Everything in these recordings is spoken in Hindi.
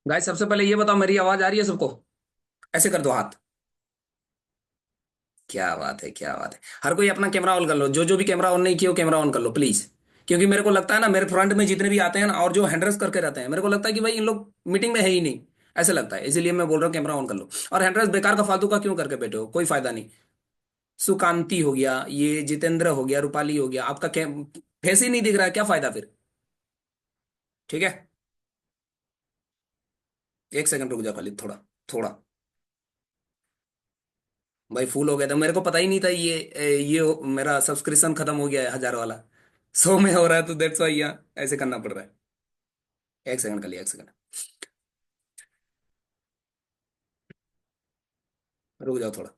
गाइस सबसे पहले ये बताओ, मेरी आवाज आ रही है सबको? ऐसे कर दो हाथ। क्या बात है, क्या बात है। हर कोई अपना कैमरा ऑन कर लो, जो जो भी कैमरा ऑन नहीं किया हो कैमरा ऑन कर लो प्लीज। क्योंकि मेरे को लगता है ना, मेरे फ्रंट में जितने भी आते हैं ना और जो हैंड रेस करके रहते हैं, मेरे को लगता है कि भाई इन लोग मीटिंग में है ही नहीं। ऐसे लगता है, इसीलिए मैं बोल रहा हूँ कैमरा ऑन कर लो। और हैंड रेस बेकार का फालतू का क्यों करके बैठे हो, कोई फायदा नहीं। सुकांति हो गया, ये जितेंद्र हो गया, रूपाली हो गया, आपका फेस ही नहीं दिख रहा है, क्या फायदा फिर। ठीक है। एक सेकंड रुक जाओ खाली, थोड़ा थोड़ा। भाई फुल हो गया था, मेरे को पता ही नहीं था मेरा सब्सक्रिप्शन खत्म हो गया है 1000 वाला। 100 में हो रहा है तो दैट्स वाई यहाँ ऐसे करना पड़ रहा है। एक सेकंड का लिया, एक सेकंड। रुक जाओ थोड़ा।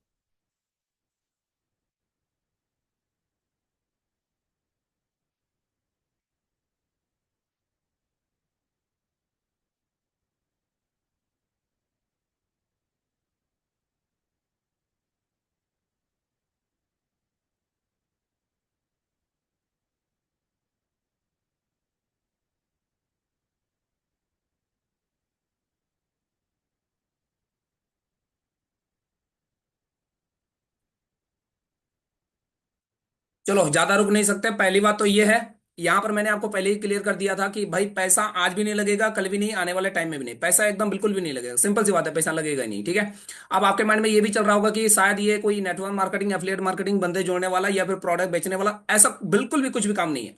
चलो ज्यादा रुक नहीं सकते, पहली बात तो ये है। यहाँ पर मैंने आपको पहले ही क्लियर कर दिया था कि भाई पैसा आज भी नहीं लगेगा, कल भी नहीं, आने वाले टाइम में भी नहीं, पैसा एकदम बिल्कुल भी नहीं लगेगा, सिंपल सी बात है, पैसा लगेगा ही नहीं। ठीक है। अब आपके माइंड में ये भी चल रहा होगा कि शायद ये कोई नेटवर्क मार्केटिंग, एफिलिएट मार्केटिंग, बंदे जोड़ने वाला या फिर प्रोडक्ट बेचने वाला, ऐसा बिल्कुल भी कुछ भी काम नहीं है।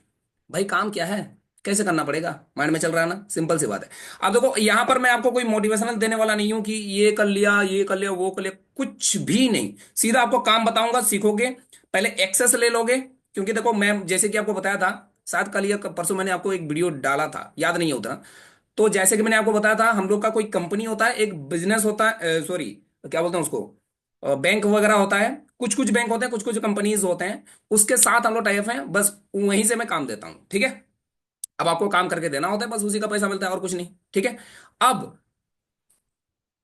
भाई काम क्या है, कैसे करना पड़ेगा, माइंड में चल रहा है ना, सिंपल सी बात है। अब देखो यहाँ पर मैं आपको कोई मोटिवेशनल देने वाला नहीं हूं कि ये कर लिया, ये कर लिया, वो कर लिया, कुछ भी नहीं। सीधा आपको काम बताऊंगा, सीखोगे। पहले एक्सेस ले लोगे। क्योंकि देखो मैं जैसे कि आपको बताया था, शायद कल या परसों मैंने आपको एक वीडियो डाला था, याद नहीं है उतना। तो जैसे कि मैंने आपको बताया था, हम लोग का कोई कंपनी होता है, एक बिजनेस होता है, सॉरी क्या बोलते हैं उसको, बैंक वगैरह होता है। कुछ कुछ बैंक होते हैं, कुछ कुछ कंपनीज होते हैं। उसके साथ हम लोग टाइप हैं, बस वहीं से मैं काम देता हूँ। ठीक है। अब आपको काम करके देना होता है, बस उसी का पैसा मिलता है और कुछ नहीं। ठीक है। अब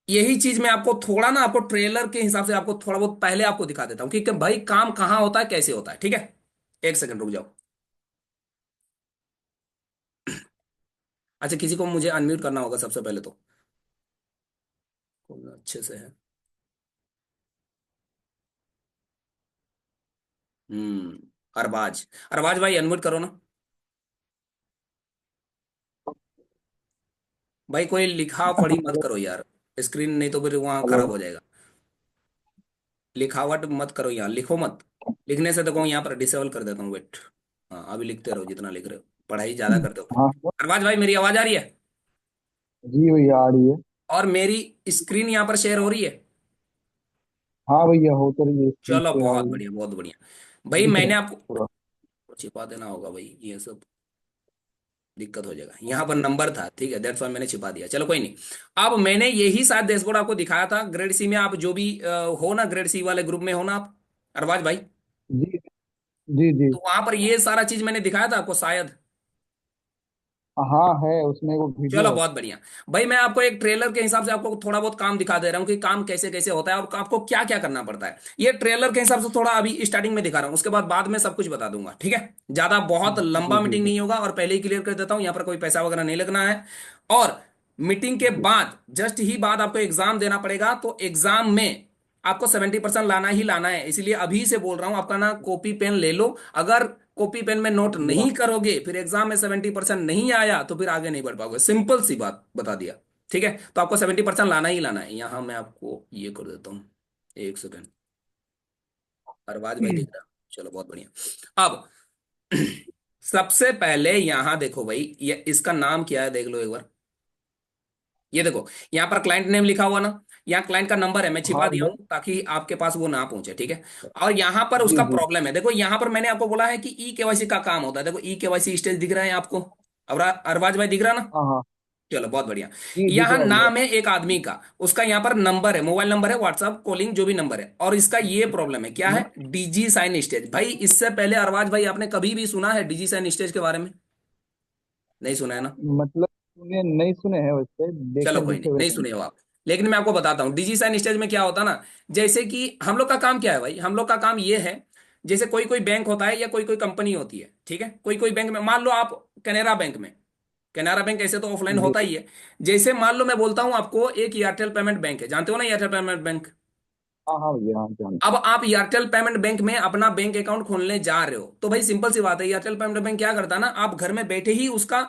यही चीज मैं आपको थोड़ा ना, आपको ट्रेलर के हिसाब से आपको थोड़ा बहुत पहले आपको दिखा देता हूँ कि भाई काम कहाँ होता है, कैसे होता है। ठीक है। एक सेकंड रुक जाओ। अच्छा, किसी को मुझे अनम्यूट करना होगा सबसे पहले तो। कौन अच्छे से है? अरबाज। अरबाज भाई अनम्यूट करो ना। भाई कोई लिखा पढ़ी मत करो यार। स्क्रीन नहीं तो फिर वहां हेलो। खराब हो जाएगा। लिखावट मत करो, यहाँ लिखो मत। लिखने से देखो यहाँ पर डिसेबल कर देता हूँ, वेट। हाँ अभी लिखते रहो जितना लिख रहे हो, पढ़ाई ज्यादा करते हो फिर। हाँ अरबाज भाई मेरी आवाज आ रही है? जी भैया, आ रही है। और मेरी स्क्रीन यहाँ पर शेयर हो रही है? हाँ भैया, हो तो रही है, स्क्रीन चलो पे आ बहुत रही है। बढ़िया, बहुत बढ़िया। भाई दिख रहा मैंने है आपको पूरा। छिपा देना होगा भाई, ये सब दिक्कत हो जाएगा। यहाँ पर नंबर था, ठीक है, दैट्स व्हाई मैंने छिपा दिया, चलो कोई नहीं। अब मैंने यही शायद डैशबोर्ड आपको दिखाया था ग्रेड सी में, आप जो भी हो ना, ग्रेड सी वाले ग्रुप में हो ना आप, अरबाज भाई। जी जी जी। तो वहां पर ये सारा चीज मैंने दिखाया था आपको शायद। हाँ है, उसमें वो वीडियो चलो है। बहुत बढ़िया। भाई मैं आपको एक ट्रेलर के हिसाब से आपको थोड़ा बहुत काम दिखा दे रहा हूँ कि काम कैसे कैसे होता है और आपको क्या क्या करना पड़ता है। ये ट्रेलर के हिसाब से थोड़ा अभी स्टार्टिंग में दिखा रहा हूँ, उसके बाद में सब कुछ बता दूंगा। ठीक है। ज्यादा बहुत जी लंबा जी मीटिंग जी नहीं होगा, और पहले ही क्लियर कर देता हूँ, यहाँ पर कोई पैसा वगैरह नहीं लगना है। और मीटिंग के जी। बाद जस्ट ही बाद आपको एग्जाम देना पड़ेगा, तो एग्जाम में आपको 70% लाना ही लाना है, इसलिए अभी से बोल रहा हूं, आपका ना कॉपी पेन ले लो। अगर कॉपी पेन में नोट भैया, नहीं करोगे, फिर एग्जाम में 70% नहीं आया तो फिर आगे नहीं बढ़ पाओगे, सिंपल सी बात बता दिया। ठीक है। तो आपको 70% लाना ही लाना है। यहां मैं आपको ये कर देता हूँ, एक सेकंड। अरबाज भाई दिख रहा? चलो बहुत बढ़िया। अब सबसे पहले यहां देखो भाई, ये इसका नाम क्या है देख लो एक बार। ये देखो, यहाँ पर क्लाइंट नेम लिखा हुआ ना, यहाँ क्लाइंट का नंबर है, मैं छिपा हाँ दिया भैया। हूँ ताकि आपके पास वो ना पहुंचे। ठीक है। और यहाँ पर जी उसका जी। प्रॉब्लम है, देखो यहाँ पर मैंने आपको बोला है कि ई केवाईसी का काम होता है, देखो ई केवाईसी स्टेज दिख रहा है आपको? अब अरबाज भाई दिख रहा ना? हाँ हाँ। चलो बहुत बढ़िया। जी दिख यहाँ रहा है भैया। नाम है एक आदमी का, उसका यहाँ पर नंबर है, मोबाइल नंबर है, व्हाट्सअप कॉलिंग जो भी नंबर है, और इसका ये प्रॉब्लम है, क्या है? DG sign stage. भाई इससे पहले अरबाज भाई आपने कभी भी सुना है डीजी साइन स्टेज के बारे में? नहीं सुना है ना? मतलब सुने नहीं सुने हैं, वैसे चलो देखे कोई नहीं, दिखे नहीं वैसे नहीं। सुने हो आप। लेकिन मैं आपको बताता हूँ डीजी साइन स्टेज में क्या होता है ना। जैसे कि हम लोग का काम क्या है भाई, हम लोग का काम ये है, जैसे कोई कोई बैंक होता है या कोई कोई कंपनी होती है, ठीक है, कोई कोई बैंक में मान लो आप कैनरा बैंक में, कैनरा बैंक ऐसे तो ऑफलाइन जी। होता ही है। जैसे मान लो मैं बोलता हूं आपको, एक एयरटेल पेमेंट बैंक है, जानते हो ना एयरटेल पेमेंट बैंक। हाँ हाँ भैया, हाँ जानता अब हूँ। आप एयरटेल पेमेंट बैंक में अपना बैंक अकाउंट खोलने जा रहे हो, तो भाई सिंपल सी बात है, एयरटेल पेमेंट बैंक क्या करता है ना, आप घर में बैठे ही उसका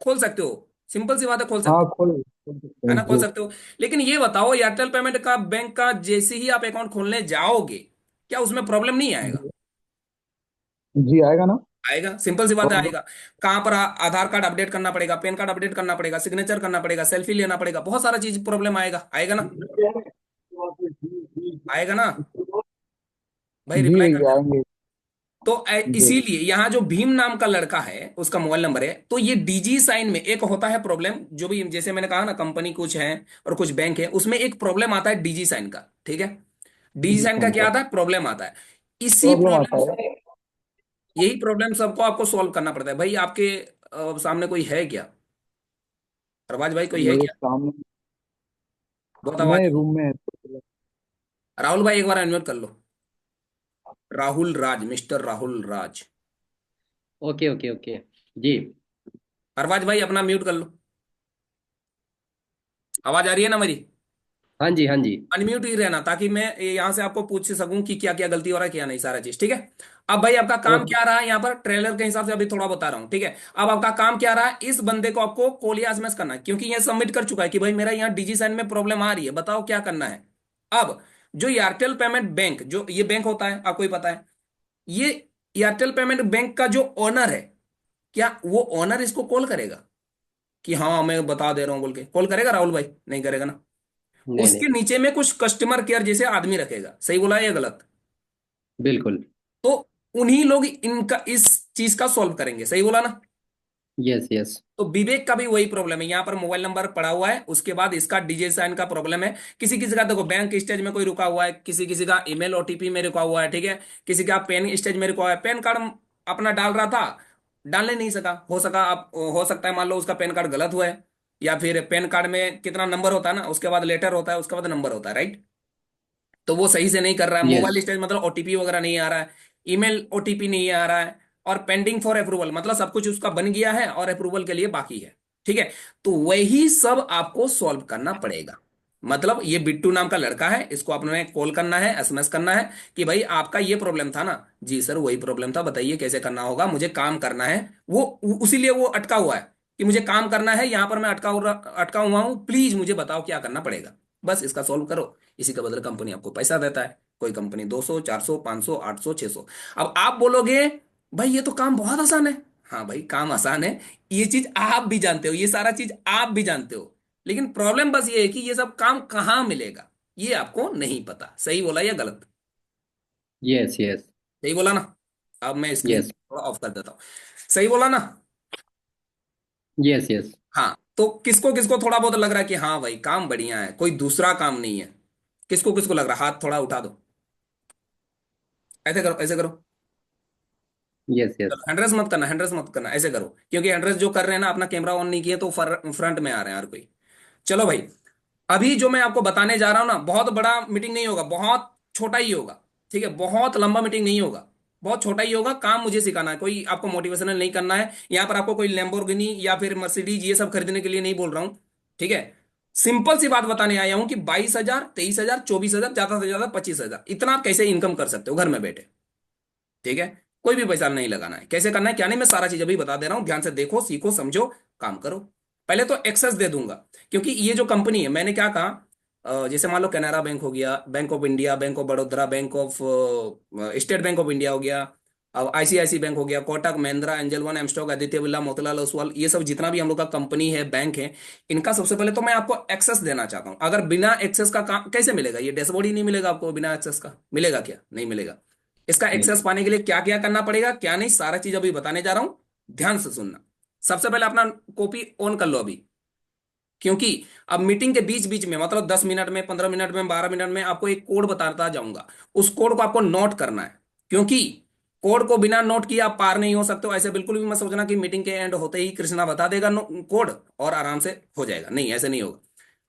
खोल सकते हो। सिंपल सी बात है, खोल सकते हाँ, हो, खोल सकते है हैं ना, खोल जी। सकते हो। लेकिन ये बताओ, एयरटेल पेमेंट का बैंक का जैसे ही आप अकाउंट खोलने जाओगे, क्या उसमें प्रॉब्लम नहीं आएगा? जी। जी आएगा ना। आएगा, सिंपल सी बात है, प्रॉब्लम। आएगा। कहाँ पर आधार कार्ड अपडेट करना पड़ेगा, पैन कार्ड अपडेट करना पड़ेगा, सिग्नेचर करना पड़ेगा, सेल्फी लेना पड़ेगा, बहुत सारा चीज प्रॉब्लम आएगा, आएगा ना? आएगा ना? भाई जी रिप्लाई कर भैया दे। आएंगे। तो जी। इसीलिए यहाँ जो भीम नाम का लड़का है, उसका मोबाइल नंबर है, तो ये डीजी साइन में एक होता है प्रॉब्लम, जो भी जैसे मैंने कहा ना, कंपनी कुछ है और कुछ बैंक है, उसमें एक प्रॉब्लम आता है डीजी साइन का, ठीक है। डीजी जी साइन का साइन क्या का आता है, प्रॉब्लम आता है। इसी प्रॉब्लम आता प्रॉब्लम, है। यही प्रॉब्लम सबको आपको सॉल्व करना पड़ता है। भाई आपके सामने कोई है क्या? अरबाज भाई कोई है मेरे क्या? सामने। बहुत आवाज मैं है। रूम में। राहुल भाई एक बार अनम्यूट कर लो। Rahul Raj, mister Rahul Raj. Okay okay okay. जी। अरबाज भाई अपना म्यूट कर लो। आवाज आ रही है ना मेरी? हाँ जी हाँ जी। अनम्यूट ही रहना, ताकि मैं यहाँ से आपको पूछ सकूं कि क्या क्या गलती हो रहा है, क्या नहीं, सारा चीज ठीक है। अब भाई आपका काम ओके। क्या रहा है, यहाँ पर ट्रेलर के हिसाब से अभी थोड़ा बता रहा हूँ, ठीक है। अब आपका काम क्या रहा है, इस बंदे को आपको कॉल या एसएमएस करना है, क्योंकि ये सबमिट कर चुका है कि भाई मेरा यहाँ डीजी साइन में प्रॉब्लम आ रही है, बताओ क्या करना है। अब जो एयरटेल पेमेंट बैंक, जो ये बैंक होता है आपको ही पता है, ये एयरटेल पेमेंट बैंक का जो ओनर है, क्या वो ओनर इसको कॉल करेगा कि हाँ मैं बता दे रहा हूँ बोल के कॉल करेगा? राहुल भाई नहीं करेगा ना। नहीं नहीं। उसके नीचे में कुछ कस्टमर केयर जैसे आदमी रखेगा, सही बोला है या गलत? बिल्कुल। तो उन्हीं लोग इनका इस चीज का सॉल्व करेंगे, सही बोला ना। Yes yes. तो विवेक का भी वही प्रॉब्लम है, यहाँ पर मोबाइल नंबर पड़ा हुआ है, उसके बाद इसका डीजे साइन का प्रॉब्लम है। किसी किसी का देखो बैंक स्टेज में कोई रुका हुआ है, किसी किसी का ईमेल ओटीपी में रुका हुआ है, ठीक है। किसी का पेन स्टेज में रुका हुआ है, पैन कार्ड अपना डाल रहा था, डालने नहीं सका, हो सकता है मान लो उसका पैन कार्ड गलत हुआ है, या फिर पैन कार्ड में कितना नंबर होता है ना, उसके बाद लेटर होता है, उसके बाद नंबर होता है, राइट। तो वो सही से नहीं कर रहा है, यस। मोबाइल स्टेज मतलब ओटीपी वगैरह नहीं आ रहा है, ईमेल ओटीपी नहीं आ रहा है, और पेंडिंग फॉर अप्रूवल मतलब सब कुछ उसका बन गया है और अप्रूवल के लिए बाकी है, ठीक है। तो वही सब आपको सॉल्व करना पड़ेगा। मतलब ये बिट्टू नाम का लड़का है, इसको आपने कॉल करना है, एसएमएस करना है कि भाई आपका ये प्रॉब्लम था ना। जी सर वही प्रॉब्लम था, बताइए कैसे करना होगा, मुझे काम करना है। वो उसीलिए वो अटका हुआ है कि मुझे काम करना है, यहां पर मैं अटका हुआ हूं, प्लीज मुझे बताओ क्या करना पड़ेगा, बस इसका सॉल्व करो। इसी का बदले कंपनी आपको पैसा देता है, कोई कंपनी 200, 400, 500, 800, 600। अब आप बोलोगे भाई ये तो काम बहुत आसान है। हाँ भाई काम आसान है, ये चीज आप भी जानते हो, ये सारा चीज आप भी जानते हो। लेकिन प्रॉब्लम बस ये है कि ये सब काम कहाँ मिलेगा, ये आपको नहीं पता, सही बोला या गलत? Yes yes. सही बोला ना? अब मैं स्क्रीन यस थोड़ा ऑफ कर देता हूँ। सही बोला ना? Yes yes. हाँ, तो किसको किसको थोड़ा बहुत लग रहा है कि हाँ भाई काम बढ़िया है, कोई दूसरा काम नहीं है? किसको किसको लग रहा है, हाथ थोड़ा उठा दो। ऐसे करो, ऐसे करो। Yes yes. चलो हैंड्रेस मत करना, हैंड्रेस मत करना, ऐसे करो, क्योंकि हैंड्रेस जो कर रहे हैं ना, अपना कैमरा ऑन नहीं किया तो फ्रंट में आ रहे हैं हर कोई। चलो भाई, अभी जो मैं आपको बताने जा रहा हूं ना, बहुत बड़ा मीटिंग नहीं होगा, बहुत छोटा ही होगा, ठीक है। बहुत लंबा मीटिंग नहीं होगा, बहुत छोटा ही होगा। काम मुझे सिखाना है, कोई आपको मोटिवेशनल नहीं करना है। यहाँ पर आपको कोई लैम्बोर्गिनी या फिर मर्सिडीज ये सब खरीदने के लिए नहीं बोल रहा हूँ, ठीक है। सिंपल सी बात बताने आया हूं कि 22,000, 23,000, 24,000, ज्यादा से ज्यादा 25,000, इतना आप कैसे इनकम कर सकते हो घर में बैठे, ठीक है। कोई भी पैसा नहीं लगाना है, कैसे करना है क्या नहीं, मैं सारा चीज अभी बता दे रहा हूं, ध्यान से देखो, सीखो, समझो, काम करो। पहले तो एक्सेस दे दूंगा, क्योंकि ये जो कंपनी है, मैंने क्या कहा, जैसे मान लो कैनरा बैंक हो गया, bank of India, bank of Baroda, bank of state Bank of India हो गया, अब आईसीआईसी बैंक हो गया, Kotak Mahindra, angel one, mStock, Aditya Birla, Motilal Oswal, ये सब जितना भी हम लोग का कंपनी है, बैंक है, इनका सबसे पहले तो मैं आपको एक्सेस देना चाहता हूं। अगर बिना एक्सेस का काम कैसे मिलेगा, ये डैशबोर्ड ही नहीं मिलेगा आपको बिना एक्सेस का, मिलेगा क्या? नहीं मिलेगा। इसका एक्सेस नहीं। पाने के लिए क्या क्या करना पड़ेगा, क्या नहीं, सारा चीज अभी बताने जा रहा हूं, ध्यान से सुनना। सबसे पहले अपना कॉपी ऑन कर लो अभी, क्योंकि अब मीटिंग के बीच बीच में मतलब 10 मिनट में, 15 मिनट में, 12 मिनट में आपको एक कोड बताता जाऊंगा, उस कोड को आपको नोट करना है। क्योंकि कोड को बिना नोट किए आप पार नहीं हो सकते हो। ऐसे बिल्कुल भी मत सोचना कि मीटिंग के एंड होते ही कृष्णा बता देगा कोड और आराम से हो जाएगा, नहीं ऐसे नहीं होगा।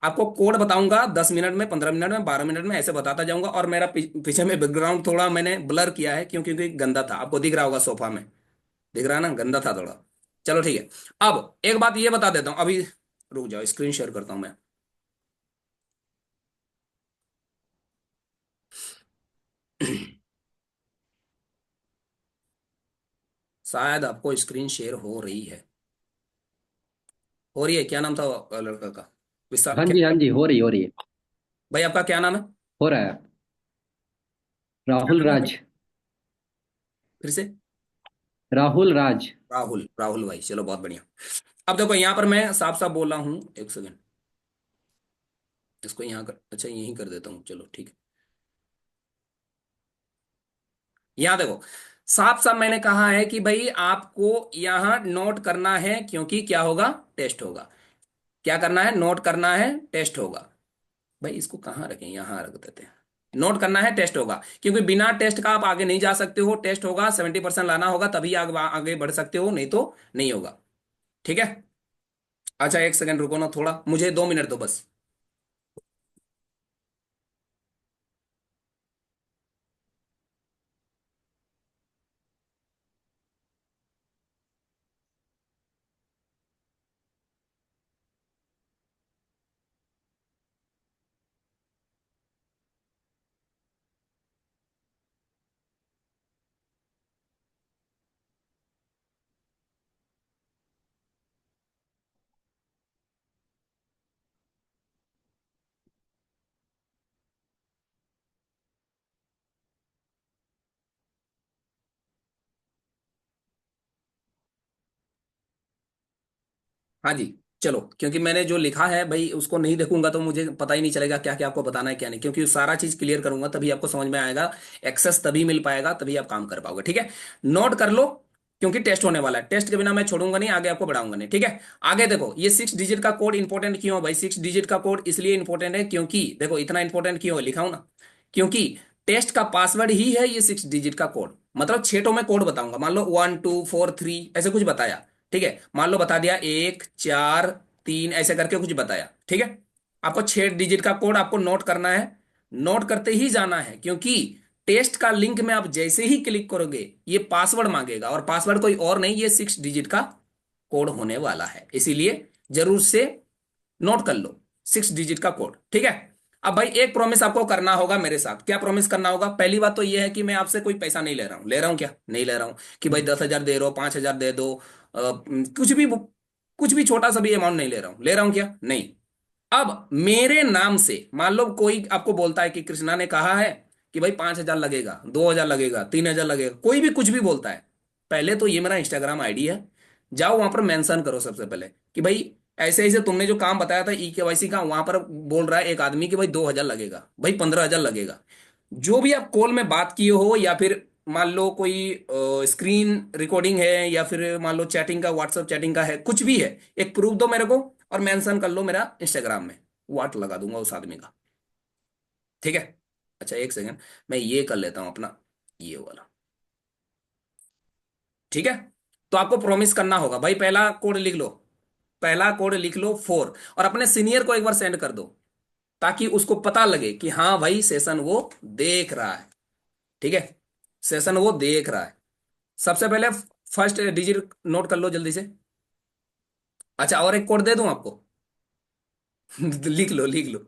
आपको कोड बताऊंगा 10 मिनट में, 15 मिनट में, 12 मिनट में, ऐसे बताता जाऊंगा। और मेरा पीछे में बैकग्राउंड थोड़ा मैंने ब्लर किया है, क्योंकि गंदा था, आपको दिख रहा होगा सोफा में, दिख रहा है ना, गंदा था थोड़ा। चलो ठीक है। अब एक बात ये बता देता हूं अभी, रुक जाओ स्क्रीन शेयर करता हूं मैं। शायद आपको स्क्रीन शेयर हो रही है। हो रही है? क्या नाम था लड़का का? विशाल हाँ जी, हाँ क्या? जी, हो रही है। भाई आपका क्या नाम है? हो रहा है। क्या राहुल नाम है भाई? राज। फिर से? राहुल राज। राहुल, राहुल भाई, चलो बहुत बढ़िया। अब देखो यहाँ पर मैं साफ साफ बोल रहा हूँ, एक सेकंड, इसको यहाँ कर, अच्छा यहीं कर देता हूँ, चलो ठीक है। यहाँ देखो, साफ साफ मैंने कहा है कि भाई आपको यहाँ नोट करना है, क्योंकि क्या होगा? टेस्ट होगा। क्या करना है? नोट करना है, टेस्ट होगा। भाई इसको कहाँ रखें? यहाँ रख देते हैं। नोट करना है, टेस्ट होगा, क्योंकि बिना टेस्ट का आप आगे नहीं जा सकते हो। टेस्ट होगा, 70% लाना होगा, तभी आगे आगे बढ़ सकते हो, नहीं तो नहीं होगा। ठीक है। अच्छा एक सेकंड रुको ना, थोड़ा मुझे 2 मिनट दो बस। हाँ जी। चलो, क्योंकि मैंने जो लिखा है भाई उसको नहीं देखूंगा तो मुझे पता ही नहीं चलेगा क्या क्या आपको बताना है क्या नहीं, क्योंकि सारा चीज क्लियर करूंगा तभी आपको समझ में आएगा। एक्सेस तभी मिल पाएगा, तभी आप काम कर पाओगे। ठीक है। नोट कर लो, क्योंकि टेस्ट होने वाला है। टेस्ट के बिना मैं छोड़ूंगा नहीं, आगे आपको बढ़ाऊंगा नहीं। ठीक है। आगे देखो, ये 6 डिजिट का कोड इंपॉर्टेंट क्यों है भाई? 6 डिजिट का कोड इसलिए इंपॉर्टेंट है क्योंकि देखो, इतना इंपॉर्टेंट क्यों है लिखाऊं ना, क्योंकि टेस्ट का पासवर्ड ही है ये 6 डिजिट का कोड। मतलब छेटों में कोड बताऊंगा, मान लो 1 2 4 3 ऐसे कुछ बताया। ठीक है, मान लो बता दिया 1 4 3 ऐसे करके कुछ बताया। ठीक है। आपको 6 डिजिट का कोड आपको नोट करना है, नोट करते ही जाना है, क्योंकि टेस्ट का लिंक में आप जैसे ही क्लिक करोगे ये पासवर्ड मांगेगा, और पासवर्ड कोई और नहीं, ये 6 डिजिट का कोड होने वाला है, इसीलिए जरूर से नोट कर लो 6 डिजिट का कोड। ठीक है। अब भाई एक प्रॉमिस आपको करना होगा मेरे साथ। क्या प्रॉमिस करना होगा? पहली बात तो ये है कि मैं आपसे कोई पैसा नहीं ले रहा हूं। ले रहा हूं क्या? नहीं ले रहा हूं कि भाई 10,000 दे रहे हो, 5,000 दे दो, कुछ भी छोटा सा भी अमाउंट नहीं ले रहा हूं। ले रहा हूं क्या? नहीं। अब मेरे नाम से मान लो कोई आपको बोलता है कि कृष्णा ने कहा है कि भाई 5,000 लगेगा, 2,000 लगेगा, 3,000 लगेगा, कोई भी कुछ भी बोलता है, पहले तो ये मेरा इंस्टाग्राम आईडी है, जाओ वहां पर मेंशन करो सबसे पहले कि भाई ऐसे ऐसे तुमने जो काम बताया था ई KYC का, वहां पर बोल रहा है एक आदमी कि भाई 2,000 लगेगा, भाई 15,000 लगेगा। जो भी आप कॉल में बात किए हो, या फिर मान लो कोई स्क्रीन रिकॉर्डिंग है, या फिर मान लो चैटिंग का, व्हाट्सएप चैटिंग का है, कुछ भी है, एक प्रूफ दो मेरे को, और मेंशन कर लो मेरा इंस्टाग्राम में, वाट लगा दूंगा उस आदमी का। ठीक है। अच्छा एक सेकंड, मैं ये कर लेता हूं अपना, ये वाला। ठीक है। तो आपको प्रॉमिस करना होगा भाई, पहला कोड लिख लो, पहला कोड लिख लो 4, और अपने सीनियर को एक बार सेंड कर दो, ताकि उसको पता लगे कि हाँ भाई सेशन वो देख रहा है। ठीक है। सेशन वो देख रहा है। सबसे पहले फर्स्ट डिजिट नोट कर लो जल्दी से। अच्छा और एक कोड दे दूं आपको? लिख लो, लिख लो।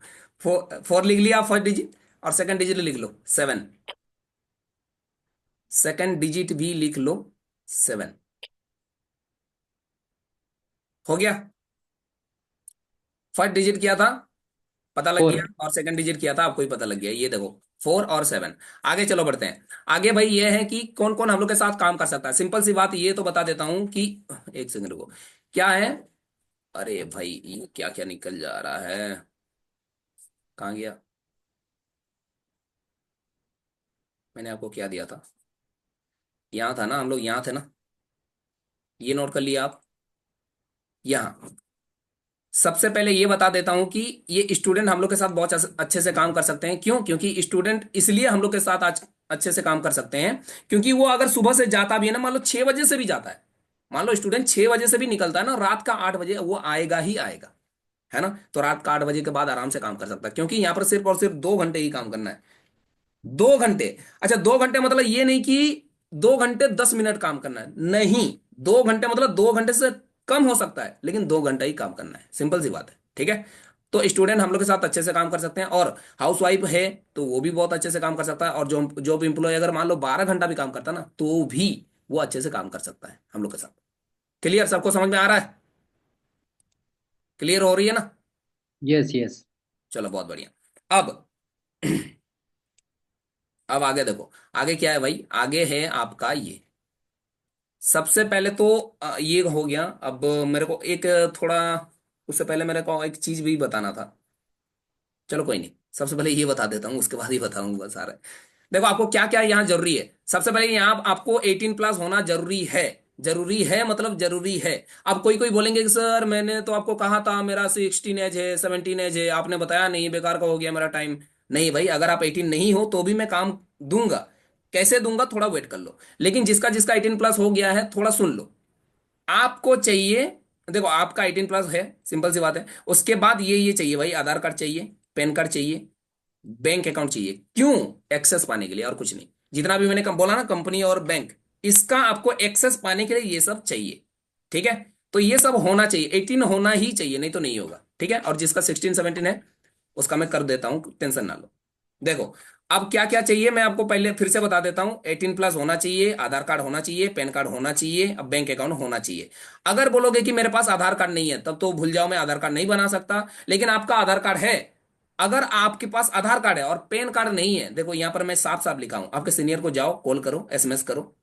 4 लिख लिया फर्स्ट डिजिट, और सेकंड डिजिट लिख लो 7। सेकंड डिजिट भी लिख लो 7। हो गया? फर्स्ट डिजिट किया था, पता लग फोर। गया, और सेकंड डिजिट किया था, आपको ही पता लग गया। ये देखो 4 और 7। आगे चलो बढ़ते हैं। आगे भाई ये है कि कौन कौन हम लोग के साथ काम कर सकता है। सिंपल सी बात ये तो बता देता हूं कि, एक सेकंड रुको, क्या है? अरे भाई ये क्या क्या निकल जा रहा है, कहाँ गया? मैंने आपको क्या दिया था? यहाँ था ना, हम लोग यहाँ थे ना, ये नोट कर लिया आप। यहाँ सबसे पहले ये बता देता हूं कि ये स्टूडेंट हम लोग के साथ बहुत अच्छे से काम कर सकते हैं। क्यों? क्योंकि स्टूडेंट इसलिए हम लोग के साथ आज अच्छे से काम कर सकते हैं, क्योंकि वो अगर सुबह से जाता भी है ना, मान लो 6 बजे से भी जाता है, मान लो स्टूडेंट 6 बजे से भी निकलता है ना, रात का 8 बजे वो आएगा ही आएगा, है ना, तो रात का 8 बजे के बाद आराम से काम कर सकता है, क्योंकि यहाँ पर सिर्फ और सिर्फ 2 घंटे ही काम करना है। 2 घंटे। अच्छा 2 घंटे मतलब ये नहीं कि 2 घंटे 10 मिनट काम करना है, नहीं, 2 घंटे मतलब 2 घंटे से कम हो सकता है, लेकिन 2 घंटा ही काम करना है, सिंपल सी बात है, ठीक है। तो स्टूडेंट हम लोग के साथ अच्छे से काम कर सकते हैं, और हाउस वाइफ है तो वो भी बहुत अच्छे से काम कर सकता है, और जो जॉब एम्प्लॉय अगर मान लो 12 घंटा भी काम करता है ना, तो भी वो अच्छे से काम कर सकता है हम लोग के साथ। क्लियर? सबको समझ में आ रहा है? क्लियर हो रही है ना? Yes yes. चलो बहुत बढ़िया। अब अब आगे देखो, आगे क्या है भाई, आगे है आपका ये। सबसे पहले तो ये हो गया। अब मेरे को एक थोड़ा, उससे पहले मेरे को एक चीज भी बताना था। चलो कोई नहीं, सबसे पहले ये बता देता हूँ, उसके बाद ही बताऊंगा सारा। देखो आपको क्या क्या यहाँ जरूरी है। सबसे पहले यहाँ आपको 18+ होना जरूरी है। जरूरी है मतलब जरूरी है। अब कोई कोई बोलेंगे कि सर मैंने तो आपको कहा था मेरा 16 एज है, 17 एज है, आपने बताया नहीं, बेकार का हो गया मेरा टाइम। नहीं भाई, अगर आप 18 नहीं हो तो भी मैं काम दूंगा। कैसे दूंगा, थोड़ा वेट कर लो। लेकिन जिसका जिसका 18+ हो गया है, थोड़ा सुन लो। आपको चाहिए, देखो आपका 18+ है, सिंपल सी बात है। उसके बाद ये चाहिए भाई, आधार कार्ड चाहिए, पैन कार्ड चाहिए, बैंक अकाउंट चाहिए। क्यों? एक्सेस पाने के लिए, और कुछ नहीं। जितना भी मैंने कम बोला ना, कंपनी और बैंक, इसका आपको एक्सेस पाने के लिए ये सब चाहिए, ठीक है। तो ये सब होना चाहिए, 18 होना ही चाहिए, नहीं तो नहीं होगा, ठीक है। और जिसका 16 17 है, उसका मैं कर देता हूं, टेंशन ना लो। देखो अब क्या क्या चाहिए, मैं आपको पहले फिर से बता देता हूं। 18+ होना चाहिए, आधार कार्ड होना चाहिए, पैन कार्ड होना चाहिए, अब बैंक अकाउंट होना चाहिए। अगर बोलोगे कि मेरे पास आधार कार्ड नहीं है, तब तो भूल जाओ, मैं आधार कार्ड नहीं बना सकता। लेकिन आपका आधार कार्ड है, अगर आपके पास आधार कार्ड है और पैन कार्ड नहीं है, देखो यहां पर मैं साफ साफ लिखा हूं, आपके सीनियर को जाओ, कॉल करो, एसएमएस करो।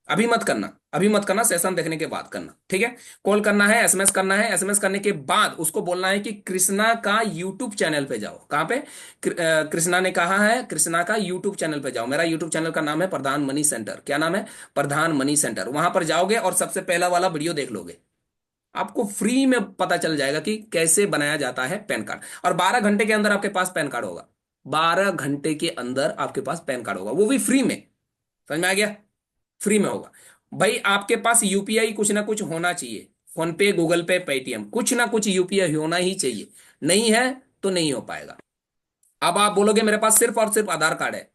अभी मत करना, अभी मत करना, सेशन देखने के बाद करना, ठीक है। कॉल करना है, एसएमएस करना है, एसएमएस करने के बाद उसको बोलना है कि कृष्णा का यूट्यूब चैनल पे जाओ। कहाँ पे? कृष्णा ने कहा है, कृष्णा का यूट्यूब चैनल पे जाओ। मेरा यूट्यूब चैनल का नाम है प्रधान मनी सेंटर। क्या नाम है? प्रधान मनी सेंटर। वहां पर जाओगे और सबसे पहला वाला वीडियो देख लोगे, आपको फ्री में पता चल जाएगा कि कैसे बनाया जाता है पैन कार्ड। और 12 घंटे के अंदर आपके पास पैन कार्ड होगा। 12 घंटे के अंदर आपके पास पैन कार्ड होगा, वो भी फ्री में। समझ में आ गया? फ्री में होगा। भाई आपके पास यूपीआई कुछ ना कुछ होना चाहिए, फोन पे, गूगल पे, पेटीएम, कुछ ना कुछ यूपीआई होना ही चाहिए। नहीं है तो नहीं हो पाएगा। अब आप बोलोगे मेरे पास सिर्फ और सिर्फ आधार कार्ड है,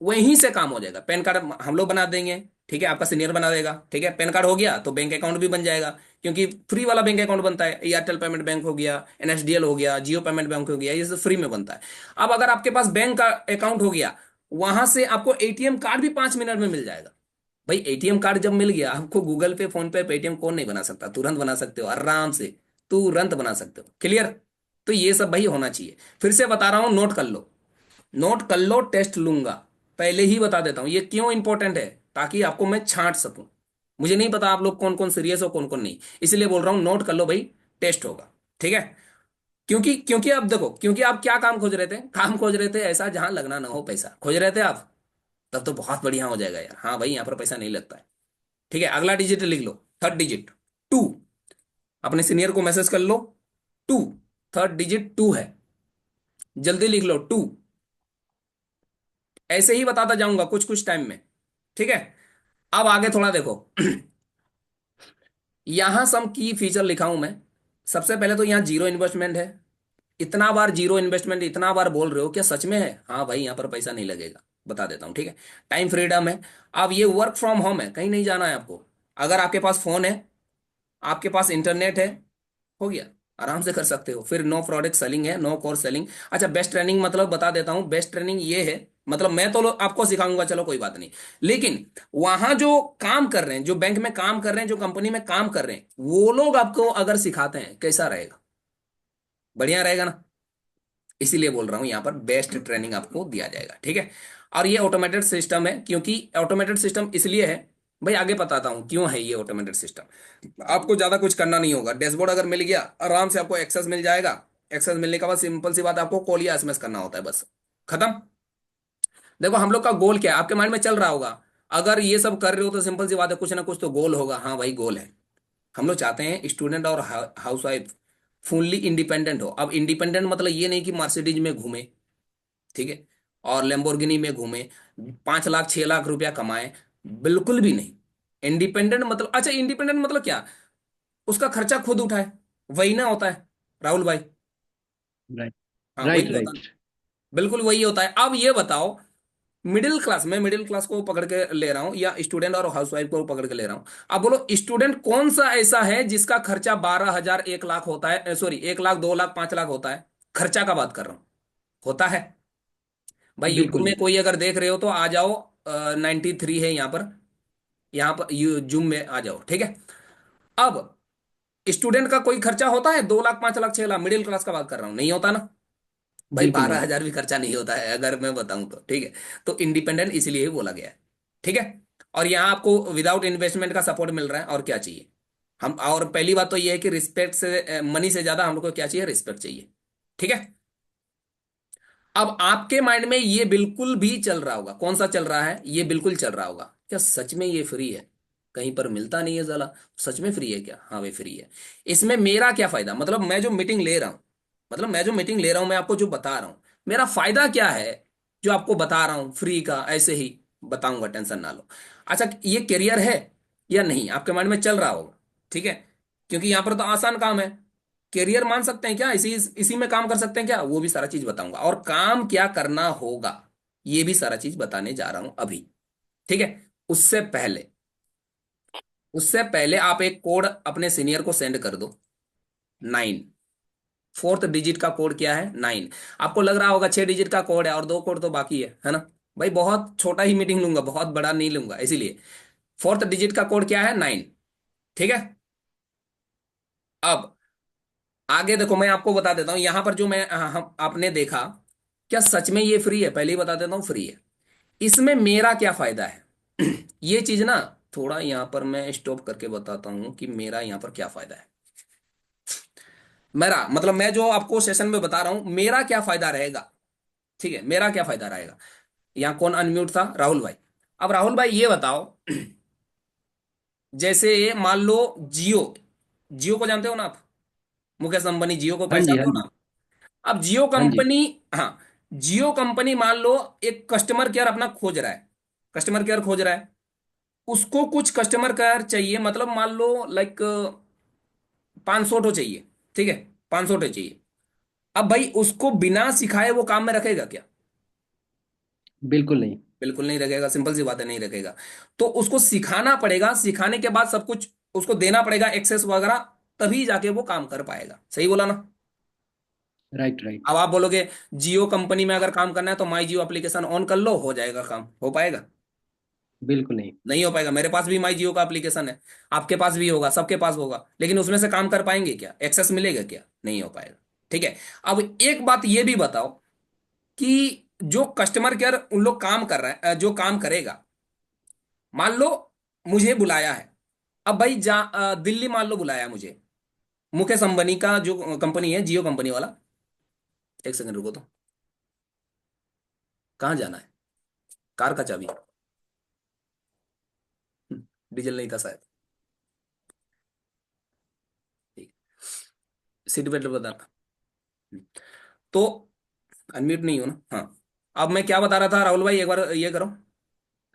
वहीं से काम हो जाएगा। पैन कार्ड हम लोग बना देंगे, ठीक है, आपका सीनियर बना देगा, ठीक है। पैन कार्ड हो गया तो बैंक अकाउंट भी बन जाएगा, क्योंकि फ्री वाला बैंक अकाउंट बनता है। एयरटेल पेमेंट बैंक हो गया, एनएसडीएल हो गया, जियो पेमेंट बैंक हो गया, ये सब फ्री में बनता है। अब अगर आपके पास बैंक का अकाउंट हो गया, वहां से आपको एटीएम कार्ड भी 5 मिनट में मिल जाएगा। भाई एटीएम कार्ड जब मिल गया आपको, गूगल पे, फोन पे, पेटीएम कौन नहीं बना सकता? तुरंत बना सकते हो, आराम से तुरंत बना सकते हो। क्लियर? तो ये सब भाई होना चाहिए। फिर से बता रहा हूं, नोट कर लो, नोट कर लो, टेस्ट लूंगा। पहले ही बता देता हूं ये क्यों इंपॉर्टेंट है, ताकि आपको मैं छांट सकूं। मुझे नहीं पता आप लोग कौन कौन सीरियस हो, कौन कौन नहीं, इसलिए बोल रहा हूं नोट कर लो भाई, टेस्ट होगा, ठीक है। क्योंकि क्योंकि आप देखो, क्योंकि आप क्या काम खोज रहे थे, काम खोज रहे थे ऐसा जहां लगना ना हो पैसा, खोज रहे थे आप। तब तो बहुत बढ़िया हो जाएगा यार। हाँ भाई, यहाँ पर पैसा नहीं लगता है, ठीक है। अगला डिजिट लिख लो, थर्ड डिजिट, 2। अपने सीनियर को मैसेज कर लो, 2, थर्ड डिजिट 2 है, जल्दी लिख लो 2। ऐसे ही बताता जाऊंगा कुछ कुछ टाइम में, ठीक है। अब आगे थोड़ा देखो यहां सम की फीचर लिखा हूं मैं। सबसे पहले तो यहां जीरो इन्वेस्टमेंट है। इतना बार जीरो इन्वेस्टमेंट, इतना बार बोल रहे हो, क्या सच में है? हाँ भाई, यहां पर पैसा नहीं लगेगा, बता देता हूं, ठीक है। टाइम फ्रीडम है। अब ये वर्क फ्रॉम होम है, कहीं नहीं जाना है आपको। अगर आपके पास फोन है, आपके पास इंटरनेट है, हो गया, आराम से कर सकते हो। फिर नो प्रोडक्ट सेलिंग है, नो कोर्स सेलिंग। अच्छा, बेस्ट ट्रेनिंग मतलब बता देता हूं। बेस्ट ट्रेनिंग ये है, मतलब मैं तो आपको सिखाऊंगा, चलो कोई बात नहीं। लेकिन वहां जो काम कर रहे हैं, जो बैंक में काम कर रहे हैं, जो कंपनी में काम कर रहे हैं, वो लोग आपको अगर सिखाते हैं, कैसा रहेगा? बढ़िया रहेगा ना? इसीलिए बोल रहा हूं यहां पर बेस्ट ट्रेनिंग आपको दिया जाएगा, ठीक है। और ये ऑटोमेटेड सिस्टम है। क्योंकि ऑटोमेटेड सिस्टम इसलिए है, भाई आगे बताता हूं क्यों है ये ऑटोमेटेड सिस्टम। आपको ज्यादा कुछ करना नहीं होगा। डैशबोर्ड अगर मिल गया, आराम से आपको एक्सेस मिल जाएगा। एक्सेस मिलने के बाद सिंपल सी बात, आपको कॉल या एसएमएस करना होता है, बस खत्म। देखो हम लोग का गोल क्या है, आपके माइंड में चल रहा होगा। अगर ये सब कर रहे हो तो सिंपल सी बात है, कुछ ना कुछ तो गोल होगा। हाँ भाई, गोल है। हम लोग चाहते हैं स्टूडेंट और हाउस वाइफ फुल्ली इंडिपेंडेंट हो। अब इंडिपेंडेंट मतलब ये नहीं कि मर्सिडीज में घूमे, ठीक है, और लेम्बोर्गिनी में घूमे, 5 लाख 6 लाख रुपया कमाए, बिल्कुल भी नहीं। इंडिपेंडेंट मतलब, अच्छा इंडिपेंडेंट मतलब क्या? उसका खर्चा खुद उठाए, वही ना होता है राहुल भाई? राइट हाँ राइट वही होता है, राइट। बिल्कुल वही होता है। अब ये बताओ, मिडिल क्लास, मैं मिडिल क्लास को पकड़ के ले रहा हूं या स्टूडेंट और हाउसवाइफ को पकड़ के ले रहा हूं। अब बोलो स्टूडेंट कौन सा ऐसा है जिसका खर्चा 12,000 1 लाख होता है, सॉरी 1 लाख 2 लाख 5 लाख होता है। खर्चा का बात कर रहा हूं, होता है। भाई यूट्यूब बिल्कुल में नहीं। कोई अगर देख रहे हो तो आ जाओ, 93 है यहाँ पर, यहाँ पर जूम में आ जाओ, ठीक है। अब स्टूडेंट का कोई खर्चा होता है 2 लाख 5 लाख 6 लाख, मिडिल क्लास का बात कर रहा हूं, नहीं होता ना। भाई बिल्कुल बारह नहीं। हजार भी खर्चा नहीं होता है अगर मैं बताऊं तो, ठीक है। तो इंडिपेंडेंट इसीलिए ही बोला गया है, ठीक है। और यहाँ आपको विदाउट इन्वेस्टमेंट का सपोर्ट मिल रहा है, और क्या चाहिए। हम, और पहली बात तो ये है कि रिस्पेक्ट से, मनी से ज्यादा हम लोग को क्या चाहिए, रिस्पेक्ट चाहिए, ठीक है। अब आपके माइंड में ये बिल्कुल भी चल रहा होगा, कौन सा चल रहा है, ये बिल्कुल चल रहा होगा, क्या सच में ये फ्री है, कहीं पर मिलता नहीं है साला, सच में फ्री है क्या, हाँ भाई फ्री है। इसमें मेरा क्या फायदा, मतलब मैं जो मीटिंग ले रहा हूं, मतलब मैं जो मीटिंग ले रहा हूं, मैं आपको जो बता रहा हूं, मेरा फायदा क्या है जो आपको बता रहा हूं फ्री का, ऐसे ही बताऊंगा, टेंशन ना लो। अच्छा, ये करियर है या नहीं आपके माइंड में चल रहा होगा, ठीक है। क्योंकि यहां पर तो आसान काम है, करियर मान सकते हैं क्या, इसी इसी में काम कर सकते हैं क्या, वो भी सारा चीज बताऊंगा, और काम क्या करना होगा ये भी सारा चीज बताने जा रहा हूं अभी, ठीक है। उससे पहले, उससे पहले आप एक कोड अपने सीनियर को सेंड कर दो, 9। फोर्थ डिजिट का कोड क्या है, 9। आपको लग रहा होगा 6 डिजिट का कोड है और 2 कोड तो बाकी है ना। भाई बहुत छोटा ही मीटिंग लूंगा, बहुत बड़ा नहीं लूंगा, इसीलिए फोर्थ डिजिट का कोड क्या है, 9, ठीक है। अब आगे देखो, मैं आपको बता देता हूं, यहां पर जो मैं, हम आपने देखा, क्या सच में ये फ्री है, पहले ही बता देता हूं फ्री है। इसमें मेरा क्या फायदा है ये चीज ना, थोड़ा यहां पर मैं स्टॉप करके बताता हूं कि मेरा यहां पर क्या फायदा है। मेरा मतलब मैं जो आपको सेशन में बता रहा हूं मेरा क्या फायदा रहेगा, ठीक है, मेरा क्या फायदा रहेगा। यहाँ कौन अनम्यूट था, राहुल भाई। अब राहुल भाई ये बताओ, जैसे मान लो जियो, जियो को जानते हो ना आप, मुकेश अंबानी, जियो को हाँ जी, हाँ पहचानते हो जी। ना। अब जियो हाँ जी। कंपनी, हाँ, जियो कंपनी मान लो एक कस्टमर केयर अपना खोज रहा है, कस्टमर केयर खोज रहा है, उसको कुछ कस्टमर केयर चाहिए, मतलब मान लो लाइक 500 तो चाहिए, ठीक है, 500 तो चाहिए। अब भाई उसको बिना सिखाए वो काम में रखेगा क्या, बिल्कुल नहीं। बिल्कुल नहीं रखेगा, सिंपल सी बात है, नहीं रखेगा। तो उसको सिखाना पड़ेगा, सिखाने के बाद सब कुछ उसको देना पड़ेगा, एक्सेस वगैरह, तभी जाके वो काम कर पाएगा, सही बोला ना। Right, right. अब आप बोलोगे जियो कंपनी में अगर काम करना है तो माई जियो एप्लीकेशन ऑन कर लो, हो जाएगा काम, हो पाएगा, बिल्कुल नहीं। नहीं हो पाएगा। मेरे पास भी माई जियो का एप्लीकेशन है, आपके पास भी होगा, सबके पास होगा, लेकिन उसमें से काम कर पाएंगे क्या, एक्सेस मिलेगा क्या, नहीं हो पाएगा, ठीक है। अब एक बात ये भी बताओ कि जो कस्टमर केयर उन लोग काम कर रहे हैं, जो काम करेगा, मान लो मुझे बुलाया है, अब भाई दिल्ली मान लो बुलाया मुझे, मुकेश अंबानी का जो कंपनी है जियो कंपनी वाला, एक सेकंड रुको तो, कहाँ जाना है, कार का चाबी, डीजल नहीं था शायद, ठीक, सीट बेल्ट बताना। तो अनम्यूट नहीं हो ना, हाँ। अब मैं क्या बता रहा था राहुल भाई, एक बार ये करो।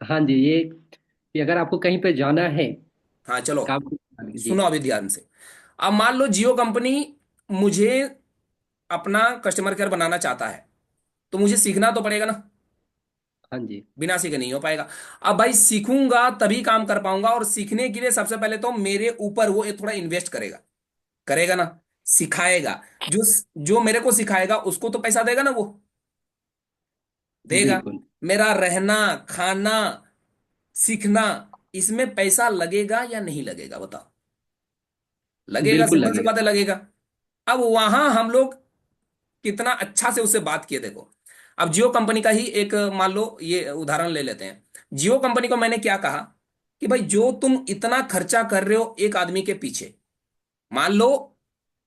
हाँ जी, ये अगर आपको कहीं पे जाना है हाँ चलो, काम जी। सुनो अभी ध्यान से। अब मान लो जियो कंपनी मुझे अपना कस्टमर केयर बनाना चाहता है, तो मुझे सीखना तो पड़ेगा ना, हाँ जी। बिना सीखे नहीं हो पाएगा। अब भाई सीखूंगा तभी काम कर पाऊंगा, और सीखने के लिए सबसे पहले तो मेरे ऊपर वो थोड़ा इन्वेस्ट करेगा, करेगा ना, सिखाएगा। जो जो मेरे को सिखाएगा उसको तो पैसा देगा ना वो, देगा। बिल्कुल। मेरा रहना, खाना, सीखना, इसमें पैसा लगेगा या नहीं लगेगा बताओ, लगेगा, बिल्कुल सिंपल सी लगेगा। बात है, लगेगा। अब वहां हम लोग कितना अच्छा से उससे बात किए देखो। अब जियो कंपनी का ही एक मान लो ये उदाहरण ले लेते हैं। जियो कंपनी को मैंने क्या कहा कि भाई जो तुम इतना खर्चा कर रहे हो एक आदमी के पीछे, मान लो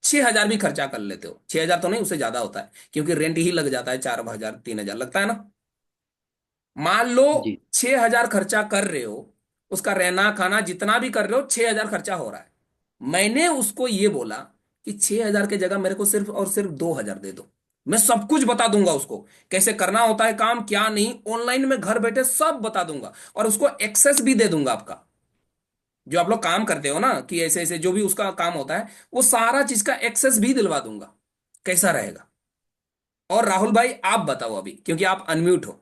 6,000 भी खर्चा कर लेते हो, 6,000 तो नहीं, उससे ज्यादा होता है, क्योंकि रेंट ही लग जाता है, 4,000 3,000 लगता है ना। मान लो जी। 6,000 खर्चा कर रहे हो, उसका रहना खाना जितना भी कर रहे हो, 6,000 खर्चा हो रहा है। मैंने उसको ये बोला कि 6,000 की जगह मेरे को सिर्फ और सिर्फ 2,000 दे दो, मैं सब कुछ बता दूंगा उसको, कैसे करना होता है काम, क्या नहीं, ऑनलाइन में घर बैठे सब बता दूंगा, और उसको एक्सेस भी दे दूंगा आपका, जो आप लोग काम करते हो ना, कि ऐसे ऐसे जो भी उसका काम होता है, वो सारा चीज का एक्सेस भी दिलवा दूंगा। कैसा रहेगा। और राहुल भाई आप बताओ अभी, क्योंकि आप अनम्यूट हो,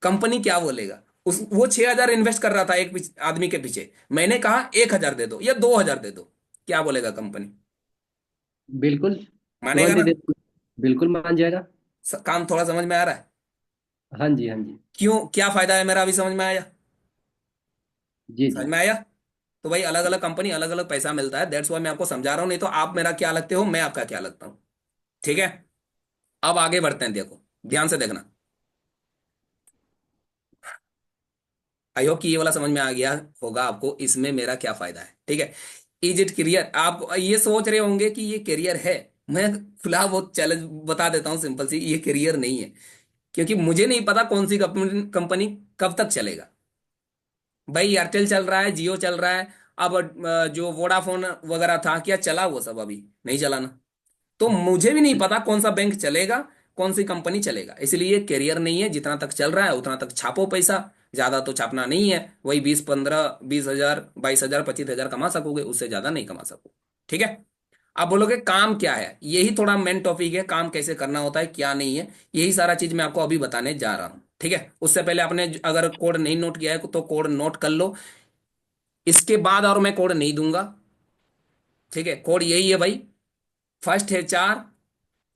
कंपनी क्या बोलेगा? उस वो 6,000 इन्वेस्ट कर रहा था एक आदमी के पीछे, मैंने कहा 1,000 दे दो या 2,000 दे दो, क्या बोलेगा कंपनी? बिल्कुल। मानेगा तुरंत ही ना? दे। बिल्कुल मान जाएगा। काम थोड़ा समझ में आ रहा है? हाँ जी, हाँ जी। क्यों, क्या फायदा है मेरा, अभी समझ में आया? जी समझ जी। में आया? तो भाई अलग अलग कंपनी अलग अलग पैसा मिलता है, दैट्स वाई मैं आपको समझा रहा हूँ, नहीं तो आप मेरा क्या लगते हो, मैं आपका क्या लगता हूँ। ठीक है, अब आगे बढ़ते हैं, देखो ध्यान से देखना। आई होप कि ये वाला समझ में आ गया होगा आपको, इसमें मेरा क्या फायदा है। ठीक है, इज इट करियर? आप ये सोच रहे होंगे कि ये करियर है। मैं फिलहाल वो चैलेंज बता देता हूँ सिंपल सी, ये करियर नहीं है, क्योंकि मुझे नहीं पता कौन सी कंपनी कंपनी कब तक चलेगा। भाई एयरटेल चल रहा है, जियो चल रहा है, अब जो वोडाफोन वगैरह था, क्या चला वो सब? अभी नहीं चला ना। तो मुझे भी नहीं पता कौन सा बैंक चलेगा, कौन सी कंपनी चलेगा, इसलिए कैरियर नहीं है। जितना तक चल रहा है उतना तक छापो पैसा, ज्यादा तो छापना नहीं है। वही 20-15-20 हजार 22,000 25,000 कमा सकोगे, उससे ज्यादा नहीं कमा सकोगे। ठीक है, आप बोलोगे काम क्या है, यही थोड़ा मेन टॉपिक है, काम कैसे करना होता है क्या नहीं है, यही सारा चीज मैं आपको अभी बताने जा रहा हूँ। ठीक है, उससे पहले आपने अगर कोड नहीं नोट किया है तो कोड नोट कर लो, इसके बाद और मैं कोड नहीं दूंगा। ठीक है, कोड यही है भाई, फर्स्ट है 4,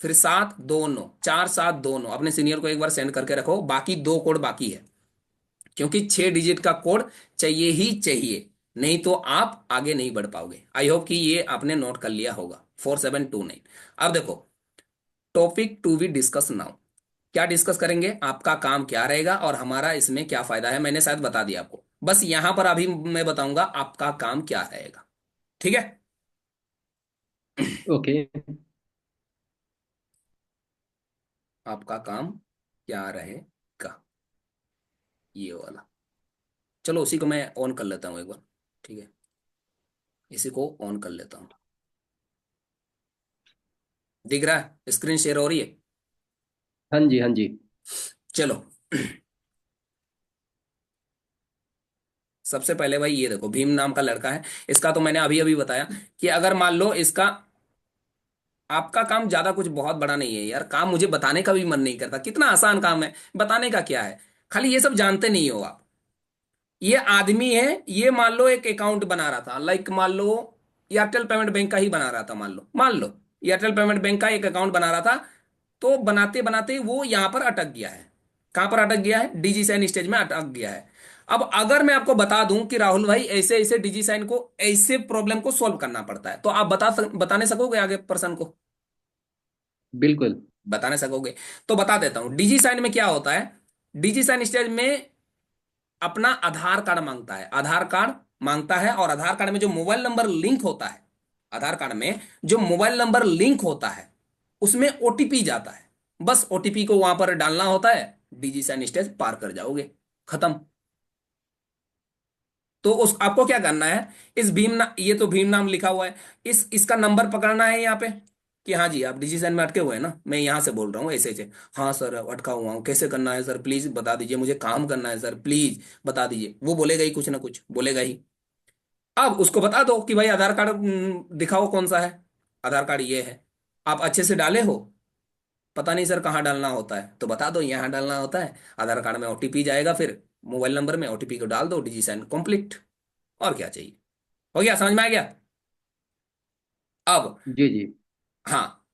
फिर 7 2 9, 4 7 2 9। अपने सीनियर को एक बार सेंड करके रखो, बाकी दो कोड बाकी है, क्योंकि 6 डिजिट का कोड चाहिए ही चाहिए, नहीं तो आप आगे नहीं बढ़ पाओगे। आई होप कि ये आपने नोट कर लिया होगा, 4729। अब देखो, topic to be discuss now, क्या डिस्कस करेंगे, आपका काम क्या रहेगा और हमारा इसमें क्या फायदा है, मैंने शायद बता दिया आपको, बस यहां पर अभी मैं बताऊंगा आपका काम क्या रहेगा। ठीक है, ओके। आपका काम क्या रहेगा, ये वाला। चलो उसी को मैं ऑन कर लेता हूँ एक बार। ठीक है, इसी को ऑन कर लेता हूँ। दिख रहा है, स्क्रीन शेयर हो रही है? हाँ जी, हाँ जी। चलो सबसे पहले भाई ये देखो, भीम नाम का लड़का है, इसका तो मैंने अभी अभी बताया कि अगर मान लो इसका, आपका काम ज्यादा कुछ बहुत बड़ा नहीं है यार, काम मुझे बताने का भी मन नहीं करता, कितना आसान काम है, बताने का क्या है, खाली ये सब जानते नहीं हो आप। ये आदमी है, ये मान लो एक अकाउंट बना रहा था, लाइक मान लो एयरटेल पेमेंट बैंक का ही बना रहा था, मान लो एयरटेल पेमेंट बैंक का एक अकाउंट बना रहा था, तो बनाते बनाते वो यहां पर अटक गया है। कहां पर अटक गया है? डिजी साइन स्टेज में अटक गया है। अब अगर मैं आपको बता दूं कि राहुल भाई ऐसे ऐसे डिजी साइन को, ऐसे प्रॉब्लम को सॉल्व करना पड़ता है, तो आप बताने सकोगे आगे पर्सन को? बिल्कुल। बताने सकोगे? तो बता देता हूं, डिजी साइन में क्या होता है। डिजी साइन स्टेज में अपना आधार कार्ड मांगता है, आधार कार्ड मांगता है, और आधार कार्ड में जो मोबाइल नंबर लिंक होता है, आधार कार्ड में जो मोबाइल नंबर लिंक होता है, उसमें ओटीपी जाता है। बस ओटीपी को वहां पर डालना होता है, डीजी साइन स्टेज पार कर जाओगे, खत्म। तो उस आपको क्या करना है, इस ये तो भीम नाम लिखा हुआ है, इस इसका नंबर पकड़ना है यहाँ पे, कि हाँ जी आप डिसीजन में अटके हुए हैं ना, मैं यहाँ से बोल रहा हूँ ऐसे ऐसे। हाँ सर अटका हुआ हूँ, कैसे करना है सर, प्लीज बता दीजिए, मुझे काम करना है सर, प्लीज बता दीजिए। वो बोलेगा ही, कुछ ना कुछ बोलेगा ही। अब उसको बता दो कि भाई आधार कार्ड दिखाओ कौन सा है, आधार कार्ड ये है, आप अच्छे से डाले हो? पता नहीं सर कहाँ डालना होता है, तो बता दो यहाँ डालना होता है, आधार कार्ड में ओटीपी जाएगा, फिर मोबाइल नंबर में ओटीपी को डाल दो, डिजी साइन कंप्लीट। और क्या चाहिए? हो गया, समझ में आ गया? अब जी जी। हाँ,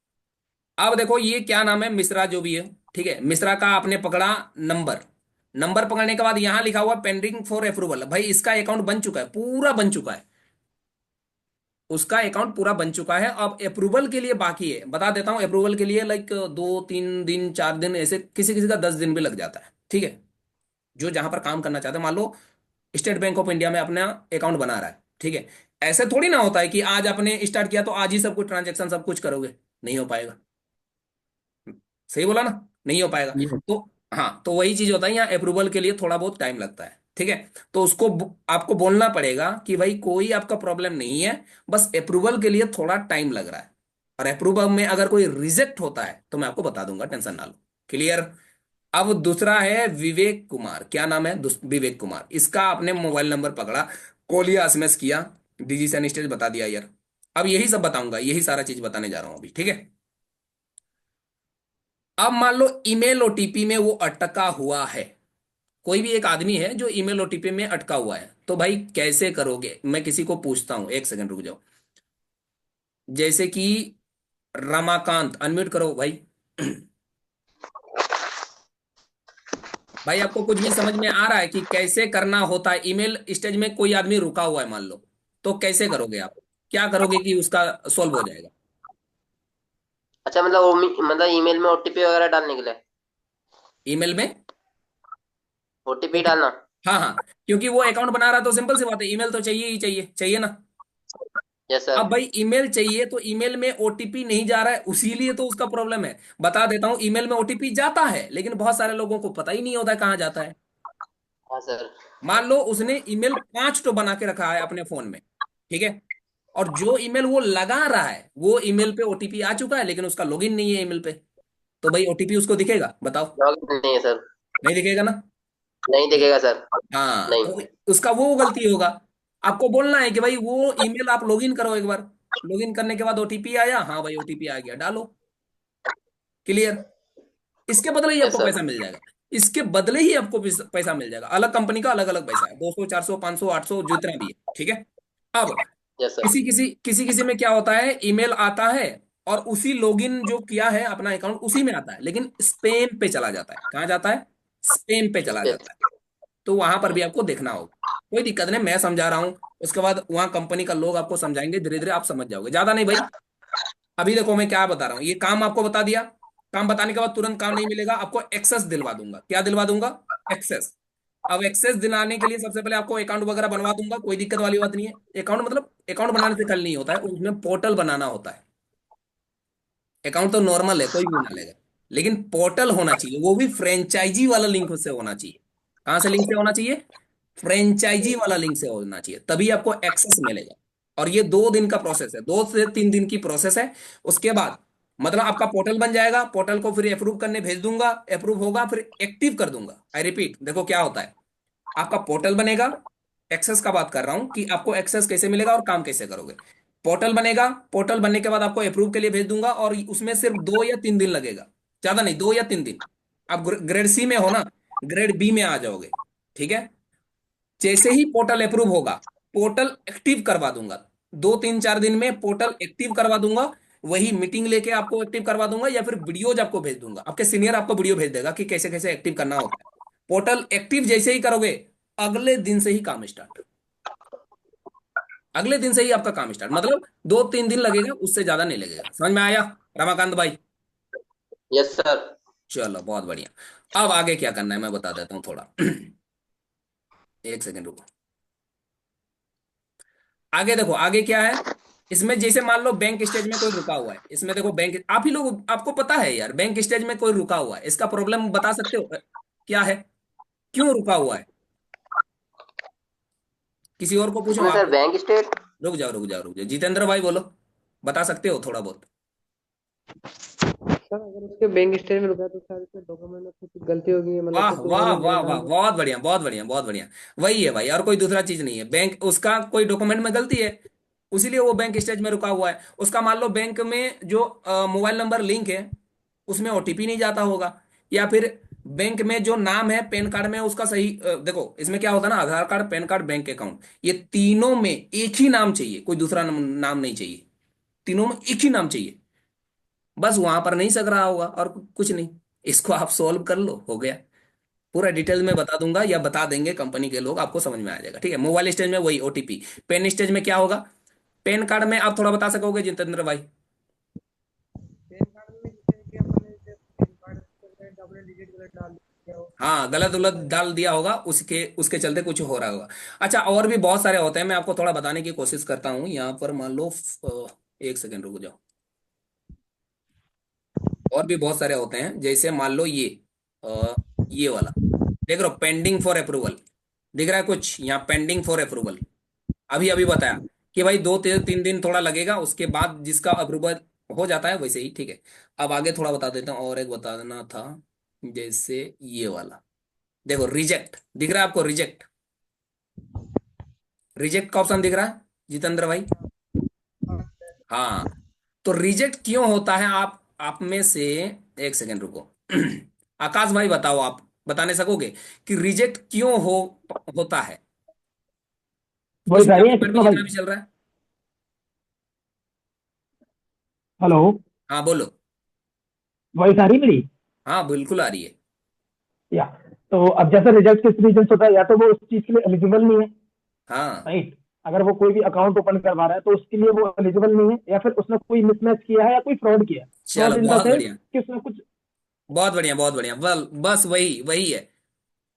अब देखो ये क्या नाम है, मिश्रा जो भी है, ठीक है, मिश्रा का आपने पकड़ा नंबर, नंबर पकड़ने के बाद यहां लिखा हुआ पेंडिंग फॉर अप्रूवल, भाई इसका अकाउंट बन चुका है, पूरा बन चुका है, उसका अकाउंट पूरा बन चुका है। अब अप्रूवल के लिए बाकी है, बता देता हूं, अप्रूवल के लिए लाइक 2 3 दिन 4 दिन, ऐसे किसी किसी का 10 दिन भी लग जाता है। ठीक है, जो जहां पर काम करना चाहते हैं, मान लो स्टेट बैंक ऑफ इंडिया में अपना अकाउंट बना रहा है, ठीक है, ऐसे थोड़ी ना होता है कि आज आपने स्टार्ट किया तो आज ही सब कुछ ट्रांजेक्शन सब कुछ करोगे, नहीं हो पाएगा। सही बोला ना? नहीं हो पाएगा। ये। तो हाँ, तो वही चीज होता है, यहाँ अप्रूवल के लिए थोड़ा बहुत टाइम लगता है। ठीक है, तो उसको आपको बोलना पड़ेगा कि भाई कोई आपका प्रॉब्लम नहीं है, बस अप्रूवल के लिए थोड़ा टाइम लग रहा है, और अप्रूवल में अगर कोई रिजेक्ट होता है तो मैं आपको बता दूंगा, टेंशन ना लो। क्लियर? अब दूसरा है विवेक कुमार, क्या नाम है, विवेक कुमार, इसका आपने मोबाइल नंबर पकड़ा, कॉल या एसएमएस किया, डिजीशन स्टेज बता दिया यार। अब यही सब बताऊंगा, यही सारा चीज बताने जा रहा हूं अभी। ठीक है, अब मान लो ईमेल ओटीपी में वो अटका हुआ है, कोई भी एक आदमी है जो ईमेल ओटीपी में अटका हुआ है, तो भाई कैसे करोगे? मैं किसी को पूछता हूँ, एक सेकंड रुक जाओ। जैसे कि रमाकांत, अनम्यूट करो भाई। भाई आपको कुछ भी समझ में आ रहा है कि कैसे करना होता है? ईमेल स्टेज में कोई आदमी रुका हुआ है मान लो, तो कैसे करोगे आप? क्या करोगे कि उसका सॉल्व हो जाएगा? अच्छा, मतलब मतलब ईमेल में ओटीपी वगैरह डालने के लिए ईमेल में ओटीपी ओटीपी, डालना। हाँ हाँ, क्योंकि वो अकाउंट बना रहा है तो सिंपल सी बात है, ईमेल तो चाहिए ही चाहिए, चाहिए ना। Yes sir. अब भाई ईमेल चाहिए तो ईमेल में ओटीपी नहीं जा रहा है, उसीलिए तो उसका प्रॉब्लम है। बता देता हूँ, ईमेल में ओटीपी जाता है लेकिन बहुत सारे लोगों को पता ही नहीं होता है कहाँ जाता है। हाँ सर। मान लो उसने ईमेल 5 तो बना के रखा है अपने फोन में, ठीक है, और जो ईमेल वो लगा रहा है वो ईमेल पे ओटीपी आ चुका है लेकिन उसका लॉगिन नहीं है ईमेल पे, तो भाई ओटीपी उसको दिखेगा? बताओ। लॉगिन नहीं है सर। नहीं दिखेगा ना। नहीं दिखेगा सर। हाँ, नहीं। तो उसका वो गलती होगा। आपको बोलना है कि भाई वो ईमेल आप लॉगिन करो एक बार। लॉगिन करने के बाद ओटीपी आया, हाँ भाई ओटीपी आ गया, डालो, क्लियर। इसके बदले ही यस आपको सर। पैसा मिल जाएगा। इसके बदले ही आपको पैसा मिल जाएगा। अलग कंपनी का अलग अलग पैसा है, 200 400 500 800 जितना भी है, ठीक है। अब यस सर। किसी किसी में क्या होता है, ईमेल आता है और उसी लॉगिन जो किया है अपना अकाउंट उसी में आता है, लेकिन स्पेम पे चला जाता है। कहाँ जाता है? स्पेम पे इस चला पे। जाता है। तो वहां पर भी आपको देखना होगा। कोई दिक्कत नहीं, मैं समझा रहा हूँ, उसके बाद वहां कंपनी का लोग आपको समझाएंगे, धीरे धीरे आप समझ जाओगे, ज्यादा नहीं भाई। अभी देखो मैं क्या बता रहा हूँ, ये काम आपको बता दिया। काम बताने के बाद तुरंत काम नहीं मिलेगा, आपको एक्सेस दिलवा दूंगा। क्या दिलवा दूंगा? एक्सेस। अब एक्सेस दिलाने के लिए सबसे पहले आपको अकाउंट वगैरह बनवा दूंगा, कोई दिक्कत वाली बात नहीं है। अकाउंट मतलब अकाउंट बनाने से कल नहीं होता है, उसमें पोर्टल बनाना होता है। अकाउंट तो नॉर्मल है, कोई भी बना लेगा, लेकिन पोर्टल होना चाहिए, वो भी फ्रेंचाइजी वाला लिंक से होना चाहिए। कहाँ से लिंक से होना चाहिए? फ्रेंचाइजी वाला लिंक से होना चाहिए, तभी आपको एक्सेस मिलेगा। और ये 2 दिन का प्रोसेस है, 2 से 3 दिन की प्रोसेस है। उसके बाद मतलब आपका पोर्टल बन जाएगा, पोर्टल को फिर अप्रूव करने भेज दूंगा, अप्रूव होगा फिर एक्टिव कर दूंगा। आई रिपीट, देखो क्या होता है, आपका पोर्टल बनेगा। एक्सेस का बात कर रहा हूं कि आपको एक्सेस कैसे मिलेगा और काम कैसे करोगे। पोर्टल बनेगा, पोर्टल बनने के बाद आपको अप्रूव के लिए भेज दूंगा, और उसमें सिर्फ 2 या 3 दिन लगेगा, ज्यादा नहीं, 2 या 3 दिन। आप ग्रेड सी में हो ना, ग्रेड बी में आ जाओगे, ठीक है। जैसे ही पोर्टल अप्रूव होगा, पोर्टल एक्टिव करवा दूंगा। 2 3 4 दिन में पोर्टल एक्टिव करवा दूंगा। वही मीटिंग लेके आपको एक्टिव करवा दूंगा, या फिर वीडियोज आपको भेज दूंगा, आपके सीनियर आपको वीडियो भेज देगा कि कैसे कैसे एक्टिव करना होता है। पोर्टल एक्टिव जैसे ही करोगे, अगले दिन से ही काम स्टार्ट। अगले दिन से ही आपका काम स्टार्ट, मतलब 2 3 दिन लगेगा, उससे ज्यादा नहीं लगेगा। समझ में आया रमाकांत भाई? Yes sir. चलो बहुत बढ़िया। अब आगे क्या करना है मैं बता देता हूँ थोड़ा। एक सेकंड रुको। आगे देखो, आगे क्या है। इसमें जैसे मान लो बैंक स्टेज में कोई रुका हुआ है, इसमें देखो बैंक, आप ही लोग, आपको पता है यार, बैंक स्टेज में कोई रुका हुआ है, इसका प्रॉब्लम बता सकते हो क्या है? क्यों रुका हुआ है? किसी और को पूछो इसमें आप। Sir bank state. रुक जाओ रुक जाओ रुक जाओ, जितेंद्र भाई बोलो, बता सकते हो थोड़ा बहुत? सर अगर उसके बैंक स्टेटमेंट में रुका है तो सर इसमें डॉक्यूमेंट में कुछ गलती होगी, मतलब वाह कुछ वाह उन्होंने वाह गलत वाह, डाल दिया। बहुत बढ़िया बहुत बढ़िया बहुत बढ़िया। वही है भाई, और कोई दूसरा चीज नहीं है, बैंक उसका कोई डॉक्यूमेंट में गलती है, उसीलिए वो बैंक स्टेज में रुका हुआ है। उसका मान लो बैंक में जो मोबाइल नंबर लिंक है उसमें ओटीपी नहीं जाता होगा, या फिर बैंक में जो नाम है पैन कार्ड में उसका सही, देखो इसमें क्या होता है ना, Aadhaar card, PAN card, bank account, ये तीनों में एक ही नाम चाहिए, कोई दूसरा नाम नहीं चाहिए। तीनों में एक ही नाम चाहिए। बस वहां पर नहीं सक रहा होगा और कुछ नहीं। इसको आप सोल्व कर लो, हो गया। पूरा डिटेल में बता दूंगा, या बता देंगे कंपनी के लोग, आपको समझ में आ जाएगा, ठीक है। मोबाइल स्टेज में वही ओटीपी। पेन स्टेज में क्या होगा? पेन कार्ड में आप थोड़ा बता सकोगे जितेंद्र भाई? पैन कार्ड में जैसे कि अपने जैसे पैन कार्ड से डबल डिजिट गलत डाल दिया हो। हाँ, गलत उलत डाल दिया होगा, उसके उसके चलते कुछ हो रहा होगा। अच्छा, और भी बहुत सारे होते हैं, मैं आपको थोड़ा बताने की कोशिश करता हूँ यहाँ पर। मान लो एक सेकेंड रुक जाओ। और भी बहुत सारे होते हैं, जैसे मान लो ये वाला, देख रहे हो, पेंडिंग फॉर अप्रूवल, दिख रहा है कुछ यहाँ, पेंडिंग फॉर अप्रूवल। अभी अभी बताया कि भाई 2 3 दिन थोड़ा लगेगा, उसके बाद जिसका अप्रूवल हो जाता है वैसे ही, ठीक है। अब आगे थोड़ा बता देता हूँ, और एक बता देना था, जैसे ये वाला, देखो रिजेक्ट, दिख रहा है आपको? रिजेक्ट, रिजेक्ट का ऑप्शन दिख रहा है जितेंद्र भाई? हाँ, तो रिजेक्ट क्यों होता है? आप में से, एक सेकेंड रुको। आकाश भाई बताओ आप, बताने सकोगे कि रिजेक्ट क्यों होता है? वॉइस कुछ आ भी रही है आपके पेमेंट में कृष्णा जितना भाई? भी चल रहा है। हेलो। हाँ बोलो। वॉइस आ रही है मेरी? हाँ बिल्कुल आ रही है। या तो अब जैसे रिजल्ट किस रीजन से होता है, या तो वो उस चीज के लिए एलिजिबल नहीं है, हाँ राइट? अगर वो कोई भी अकाउंट ओपन करवा रहा है तो उसके लिए वो एलिजिबल नहीं है, या फिर उसने कोई मिसमैच किया है या कोई फ्रॉड किया है। चलो फ्रॉड इन द बहुत सेंस बढ़िया। कि उसने कुछ। बहुत बढ़िया बहुत बढ़िया, बस वही वही है।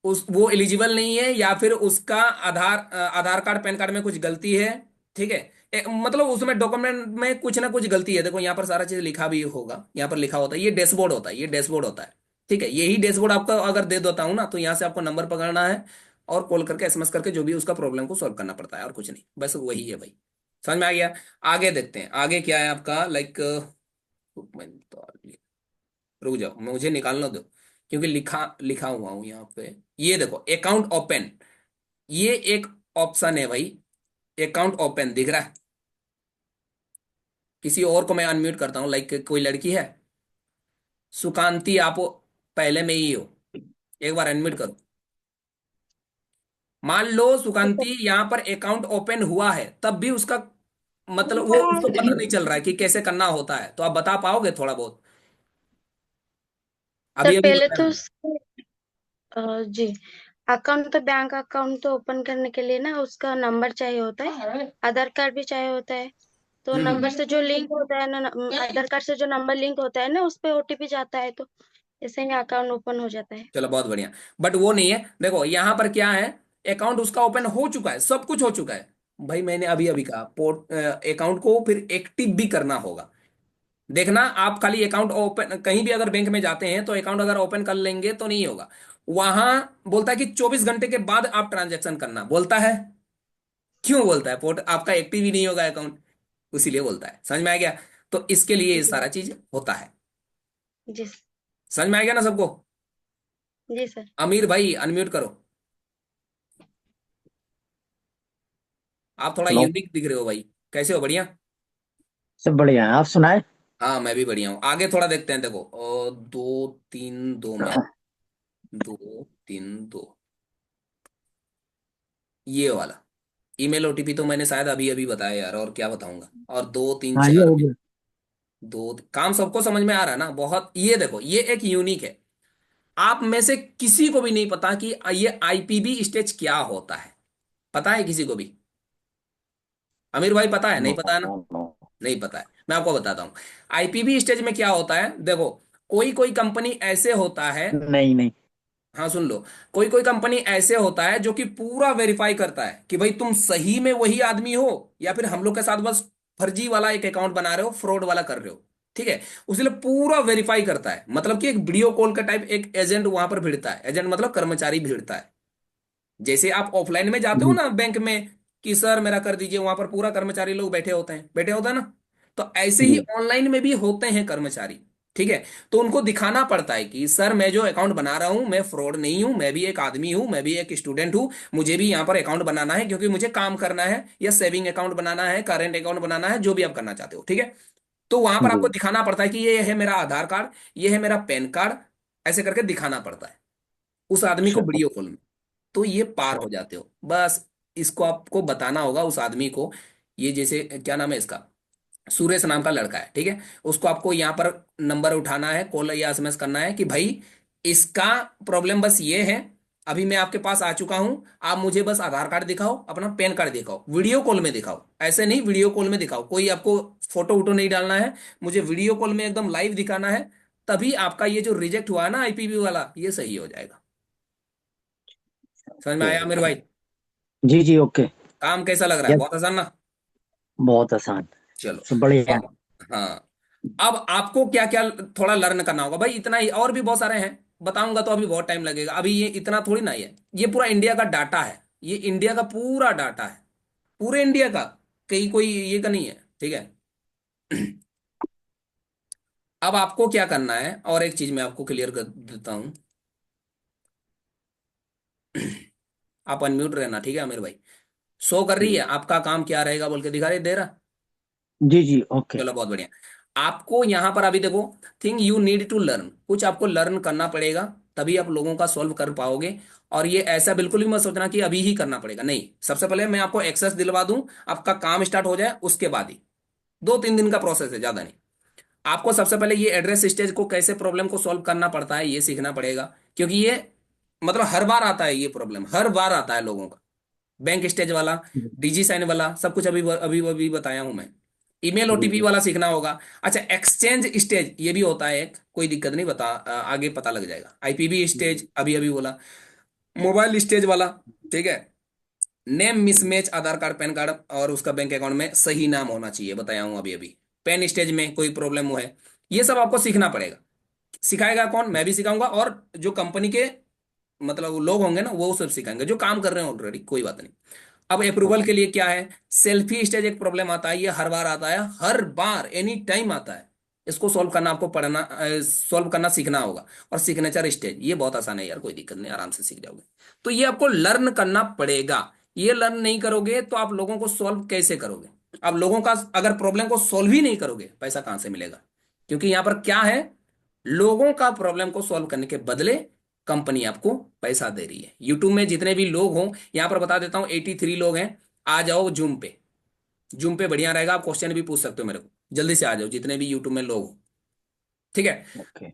उस वो एलिजिबल नहीं है, या फिर उसका आधार कार्ड पैन कार्ड में कुछ गलती है। ठीक है। मतलब उसमें डॉक्यूमेंट में कुछ ना कुछ गलती है। देखो यहाँ पर सारा चीज लिखा भी होगा, यहाँ पर लिखा होता है, ये डैशबोर्ड होता है, ये डैशबोर्ड होता है। ठीक है, यही डैशबोर्ड आपको अगर दे देता हूँ ना, तो यहाँ से आपको नंबर पकड़ना है और कॉल करके एसएमएस करके जो भी उसका प्रॉब्लम को सॉल्व करना पड़ता है, और कुछ नहीं, बस वही है भाई। समझ में आ गया? आगे देखते हैं आगे क्या है आपका, लाइक रुक जाओ, मुझे निकालना दो, क्योंकि लिखा लिखा हुआ हूं यहाँ पे। ये देखो अकाउंट ओपन, ये एक ऑप्शन है भाई। अकाउंट ओपन दिख रहा है? किसी और को मैं अनम्यूट करता हूँ, लाइक कोई लड़की है, सुकांति, आप पहले में ही हो, एक बार अनम्यूट करो। मान लो सुकांति यहाँ पर अकाउंट ओपन हुआ है, तब भी उसका मतलब वो उसको पता नहीं चल रहा है कि कैसे करना होता है, तो आप बता पाओगे थोड़ा बहुत? सर अभी अभी पहले बताया तो मैंने। जी, अकाउंट तो बैंक अकाउंट तो ओपन करने के लिए ना उसका नंबर चाहिए होता है, आधार कार्ड भी चाहिए होता है। तो नंबर से जो लिंक होता है ना, आधार कार्ड से जो नंबर लिंक होता है ना, उस पे ओटीपी जाता है, तो ऐसे ही अकाउंट ओपन हो जाता है। चलो बहुत बढ़िया। बट वो नहीं है, देखो यहाँ पर क्या है, अकाउंट उसका ओपन हो चुका है, सब कुछ हो चुका है। भाई मैंने अभी अभी कहा, पोर्ट अकाउंट को फिर एक्टिव भी करना होगा। देखना, आप खाली अकाउंट ओपन, कहीं भी अगर बैंक में जाते हैं तो अकाउंट अगर ओपन कर लेंगे तो नहीं होगा। वहां बोलता है कि 24 घंटे के बाद आप ट्रांजेक्शन करना, बोलता है। क्यों बोलता है? पोर्ट आपका एक्टिव ही नहीं होगा अकाउंट, उसीलिए बोलता है। समझ में आ गया? तो इसके लिए ये जी सारा चीज होता है। जी समझ में आ गया ना सबको? जी सर। अमीर भाई अनम्यूट करो। आप थोड़ा हेलो। यूनिक दिख रहे हो भाई। कैसे हो? बढ़िया। सब बढ़िया है, आप सुनाए? हाँ मैं भी बढ़िया हूँ। आगे थोड़ा देखते हैं, देखो 2 3 2 में, 2 3 2, ये वाला ईमेल ओटीपी तो मैंने शायद अभी अभी बताया यार, और क्या बताऊंगा? और दो तीन हाँ, ये चार हो में, गया। दो काम सबको समझ में आ रहा है ना? बहुत, ये देखो ये एक यूनिक है। आप में से किसी को भी नहीं पता कि ये आईपीबी स्टेज क्या होता है। पता है किसी को भी? अमीर भाई पता है? नहीं नो पता है ना? No no. नहीं पता है, मैं आपको बताता हूँ। आईपीबी स्टेज में क्या होता है, देखो कोई कोई कंपनी ऐसे होता है। नहीं नहीं। हाँ सुन लो, कोई कोई कंपनी ऐसे होता है जो कि पूरा वेरीफाई करता है कि भाई तुम सही में वही आदमी हो, या फिर हम लोग के साथ बस फर्जी वाला एक अकाउंट बना रहे हो, फ्रॉड वाला कर रहे हो। ठीक है, उसलिए पूरा वेरीफाई करता है, मतलब कि एक वीडियो कॉल का टाइप एक एजेंट वहां पर भिड़ता है। एजेंट मतलब कर्मचारी भिड़ता है। जैसे आप ऑफलाइन में जाते हो जी ना बैंक में, कि सर मेरा कर दीजिए, वहां पर पूरा कर्मचारी लोग बैठे होते हैं, बैठे होता है ना। तो ऐसे ही जी। ऑनलाइन में भी होते हैं कर्मचारी। ठीक है, तो उनको दिखाना पड़ता है कि सर मैं जो अकाउंट बना रहा हूं, मैं फ्रॉड नहीं हूं, मैं भी एक आदमी हूं, मैं भी एक स्टूडेंट हूं, मुझे भी यहाँ पर अकाउंट बनाना है, क्योंकि मुझे काम करना है, या सेविंग अकाउंट बनाना है, करेंट अकाउंट बनाना है, जो भी आप करना चाहते हो। ठीक है, तो वहां पर जी। आपको दिखाना पड़ता है कि ये है मेरा आधार कार्ड, ये है मेरा पैन कार्ड, ऐसे करके दिखाना पड़ता है उस आदमी को अच्छा वीडियो कॉल में। तो ये पार अच्छा। हो जाते हो बस। इसको आपको बताना होगा उस आदमी को। ये जैसे क्या नाम है इसका, सुरेश नाम का लड़का है, ठीक है। उसको आपको यहाँ पर नंबर उठाना है, कॉल या एसएमएस करना है कि भाई इसका प्रॉब्लम बस ये है, अभी मैं आपके पास आ चुका हूं, आप मुझे बस आधार कार्ड दिखाओ, अपना पैन कार्ड दिखाओ, वीडियो कॉल में दिखाओ, ऐसे नहीं, वीडियो कॉल में दिखाओ, कोई आपको फोटो वोटो नहीं डालना है, मुझे वीडियो कॉल में एकदम लाइव दिखाना है। तभी आपका ये जो रिजेक्ट हुआ है ना आईपीवी वाला, ये सही हो जाएगा। समझ में ओके आया मेरे ओके। भाई? जी जी ओके। काम कैसा लग रहा है? यस। बहुत आसान ना? बहुत आसान। चलो। सब बढ़िया। अब हाँ, अब आपको क्या क्या थोड़ा लर्न करना होगा भाई, इतना ही, और भी बहुत सारे हैं, बताऊंगा तो अभी बहुत टाइम लगेगा। अभी ये इतना थोड़ी ना ही है, ये पूरा इंडिया का डाटा है, ये इंडिया का पूरा डाटा है, पूरे इंडिया का, कहीं कोई ये का नहीं है। ठीक है। अब आपको क्या करना है, और एक चीज मैं आपको क्लियर कर देता हूं। आप अनम्यूट रहना, ठीक है आमिर भाई? शो कर रही है जी आपका काम क्या रहेगा बोल के, दिखा रही दे रहा? जी जी ओके। चलो बहुत बढ़िया। आपको यहां पर अभी देखो, thing you need to learn, कुछ आपको लर्न करना पड़ेगा। तभी आप लोगों का सॉल्व कर पाओगे। और ये ऐसा बिल्कुल भी मत सोचना कि अभी ही करना पड़ेगा, नहीं, सबसे पहले मैं आपको एक्सेस दिलवा दूं, आपका काम स्टार्ट हो जाए, उसके बाद ही 2-3 दिन का प्रोसेस है, ज्यादा नहीं। आपको सबसे पहले ये एड्रेस स्टेज को कैसे प्रॉब्लम को सॉल्व करना पड़ता है ये सीखना पड़ेगा, क्योंकि ये मतलब हर बार आता है, ये प्रॉब्लम हर बार आता है लोगों का। बैंक स्टेज वाला, जी डीजी साइन वाला, सब कुछ अभी अभी अभी बताया हूं मैं। ईमेल जी ओटीपी जी वाला सीखना होगा। अच्छा, एक्सचेंज स्टेज ये भी होता है एक, कोई दिक्कत नहीं, आगे पता लग जाएगा। आईपीबी स्टेज अभी अभी बोला। मोबाइल स्टेज वाला, ठीक है। नेम मिसमैच, आधार कार्ड पैन कार्ड और उसका बैंक अकाउंट में सही नाम होना चाहिए, बताया हूं अभी अभी। पेन स्टेज में कोई प्रॉब्लम हुआ है, ये सब आपको सीखना पड़ेगा। सिखाएगा कौन? मैं भी सिखाऊंगा, और जो कंपनी के मतलब वो लोग होंगे ना, वो सब सिखाएंगे जो काम कर रहे हैं ऑलरेडी, कोई बात नहीं। अब अप्रूवल के ओके लिए क्या है, सेल्फी स्टेज एक प्रॉब्लम आता है, ये हर बार आता है, हर बार एनी टाइम आता है। इसको सॉल्व करना आपको पढ़ना, सॉल्व करना सीखना होगा। और सिग्नेचर स्टेज ये बहुत आसान है यार, कोई दिक्कत नहीं, आराम से सीख जाओगे। तो ये आपको लर्न करना पड़ेगा। ये लर्न नहीं करोगे तो आप लोगों को सॉल्व कैसे करोगे? आप लोगों का अगर प्रॉब्लम को सॉल्व ही नहीं करोगे, पैसा कहां से मिलेगा? क्योंकि यहां पर क्या है, लोगों का प्रॉब्लम को सॉल्व करने के बदले कंपनी आपको पैसा दे रही है। यूट्यूब में जितने भी लोग हों, यहां पर बता देता हूं, 83 लोग हैं। आ जाओ जूम पे, जूम पे बढ़िया रहेगा, आप क्वेश्चन भी पूछ सकते हो मेरे को, जल्दी से आ जाओ जितने भी यूट्यूब में लोग हो, ठीक है। ओके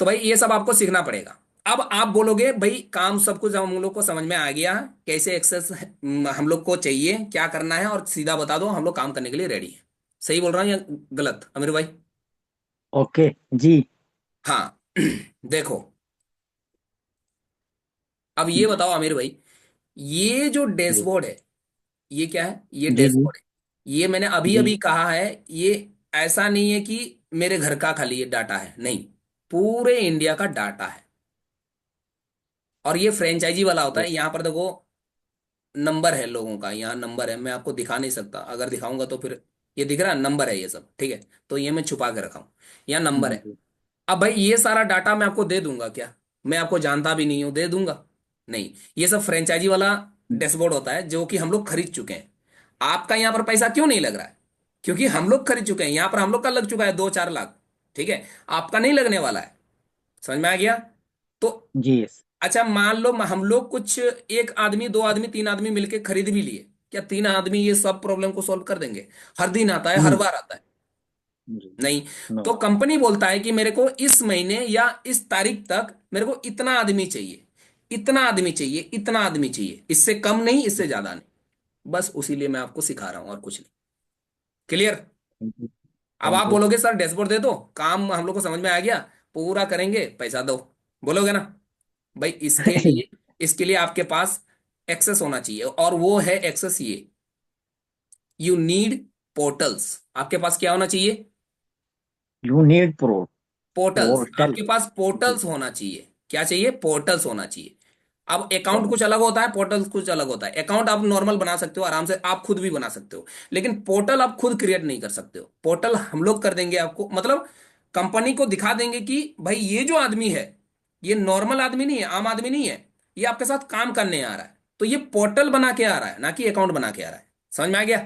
तो भाई ये सब आपको सीखना पड़ेगा। अब आप बोलोगे भाई काम सब कुछ हम लोग को समझ में आ गया, कैसे एक्सेस हम लोग को चाहिए, क्या करना है, और सीधा बता दो, हम लोग काम करने के लिए रेडी है। सही बोल रहा हूँ या गलत अमीर भाई? ओके जी हाँ। देखो, अब ये बताओ आमिर भाई, ये जो जी डैशबोर्ड है, ये क्या है? ये जी जी डैशबोर्ड है। ये मैंने अभी जी अभी कहा है, ये ऐसा नहीं है कि मेरे घर का खाली ये डाटा है, नहीं, पूरे इंडिया का डाटा है। और ये फ्रेंचाइजी वाला होता है। यस यहाँ पर देखो नंबर है लोगों का, यहाँ नंबर है, मैं आपको दिखा नहीं सकता, अगर दिखाऊंगा तो फिर, ये दिख रहा है नंबर है ये सब, ठीक है। तो ये मैं छुपा के रखा हूँ, यहाँ नंबर है। जी अब भाई ये सारा डाटा मैं आपको दे दूंगा क्या? मैं आपको जानता भी नहीं हूं, दे दूंगा? नहीं। ये सब फ्रेंचाइजी वाला डैशबोर्ड होता है जो कि हम लोग खरीद चुके हैं। आपका यहां पर पैसा क्यों नहीं लग रहा है? क्योंकि हम लोग खरीद चुके हैं, यहां पर हम लोग का लग चुका है 2-4 लाख, ठीक है। आपका नहीं लगने वाला है। समझ में आ गया? तो जी यस अच्छा, मान लो हम लोग कुछ, एक आदमी, 2 आदमी, 3 आदमी मिलके खरीद भी लिए, क्या 3 आदमी ये सब प्रॉब्लम को सॉल्व कर देंगे? हर दिन आता है, हर हम्म बार आता है? जी नहीं। नो तो कंपनी बोलता है कि मेरे को इस महीने या इस तारीख तक मेरे को इतना आदमी चाहिए, इतना आदमी चाहिए, इतना आदमी चाहिए, इससे कम नहीं, इससे ज्यादा नहीं। बस उसी लिए मैं आपको सिखा रहा हूं, और कुछ नहीं। क्लियर? अब आप थैंक यू बोलोगे सर डैशबोर्ड दे दो, काम हम लोग को समझ में आ गया, पूरा करेंगे, पैसा दो, बोलोगे ना? भाई इसके लिए आपके पास एक्सेस होना चाहिए, और वो है एक्सेस ये, यू नीड पोर्टल्स। आपके पास क्या होना चाहिए? You need pro portals, portal आपके पास जी पोर्टल्स होना चाहिए। क्या चाहिए? पोर्टल्स होना चाहिए। अब अकाउंट समझ कुछ अलग होता है, पोर्टल्स कुछ अलग होता है। अकाउंट आप नॉर्मल बना सकते हो आराम से, आप खुद भी बना सकते हो, लेकिन पोर्टल आप खुद क्रिएट नहीं कर सकते हो। पोर्टल हम लोग कर देंगे आपको, मतलब कंपनी को दिखा देंगे कि भाई ये जो आदमी है, ये नॉर्मल आदमी नहीं है, आम आदमी नहीं है, ये आपके साथ काम करने आ रहा है, तो ये पोर्टल बना के आ रहा है, ना कि अकाउंट बना के आ रहा है। समझ में आ गया?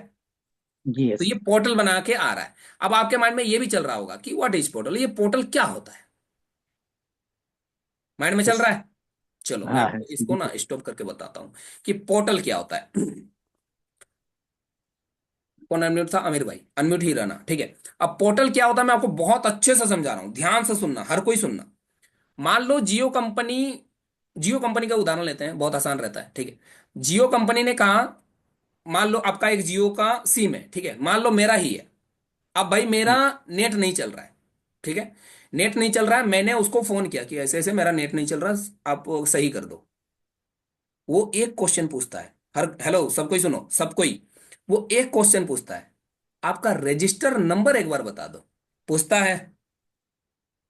जी तो यस ये पोर्टल बना के आ रहा है। अब आपके माइंड में ये भी चल रहा होगा कि व्हाट इज पोर्टल, ये पोर्टल क्या होता है? माइंड में चल यस रहा है? चलो मैं हाँ है आपको इसको ना स्टॉप करके बताता हूं कि पोर्टल क्या होता है। कौन अनम्यूट था? आमिर भाई, अनम्यूट ही रहना, ठीक है। अब पोर्टल क्या होता है मैं आपको बहुत अच्छे से समझा रहा हूं, ध्यान से सुनना, हर कोई सुनना। मान लो जियो कंपनी का उदाहरण लेते हैं, बहुत आसान रहता है, ठीक है। जियो कंपनी ने कहा, मान लो आपका एक जियो का सिम है, ठीक है, मान लो मेरा ही है। अब भाई मेरा नेट नहीं चल रहा है, ठीक है, नेट नहीं चल रहा है, मैंने उसको फोन किया कि ऐसे ऐसे मेरा नेट नहीं चल रहा, आप सही कर दो। वो एक क्वेश्चन पूछता है, हर, हेलो सब कोई सुनो, सब कोई, वो एक क्वेश्चन पूछता है, आपका रजिस्टर नंबर एक बार बता दो। पूछता है?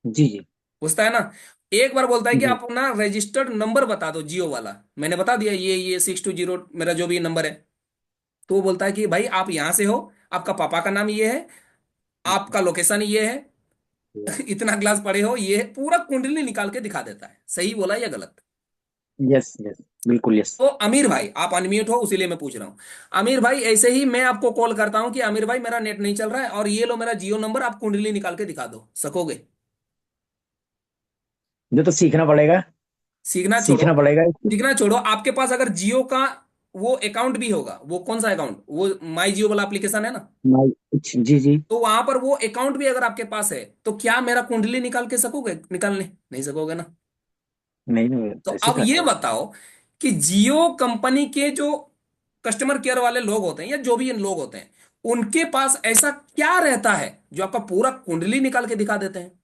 जी जी पूछता है ना? एक बार बोलता है कि जी आप अपना रजिस्टर्ड नंबर बता दो जियो वाला। मैंने बता दिया, ये 620 मेरा जो भी नंबर है। तो वो बोलता है कि भाई आप यहां से हो, आपका पापा का नाम ये है, आपका लोकेशन ये है, इतना क्लास पढ़े हो, ये है, पूरा कुंडली निकाल के दिखा देता है। सही बोला या गलत? यस यस बिल्कुल यस तो अमीर भाई आप अनम्यूट हो, उसीलिए मैं पूछ रहा हूं। अमीर भाई ऐसे ही मैं आपको कॉल करता हूं कि अमीर भाई मेरा नेट नहीं चल रहा है, और ये लो मेरा जियो नंबर, आप कुंडली निकाल के दिखा दो, सकोगे? जो तो सीखना पड़ेगा। सीखना छोड़ो, सीखना पड़ेगा इसको। सीखना छोड़ो, आपके पास अगर जियो का वो अकाउंट भी होगा, वो कौन सा अकाउंट, वो माई जियो वाला एप्लीकेशन है ना, जी जी। तो वहां पर वो अकाउंट भी अगर आपके पास है, तो क्या मेरा कुंडली निकाल के सकोगे, निकालने नहीं सकोगे ना। नहीं नहीं, तो कैसे अब कर ये पाओगे? बताओ कि जियो कंपनी के जो कस्टमर केयर वाले लोग होते हैं या जो भी इन लोग होते हैं, उनके पास ऐसा क्या रहता है जो आपका पूरा कुंडली निकाल के दिखा देते हैं।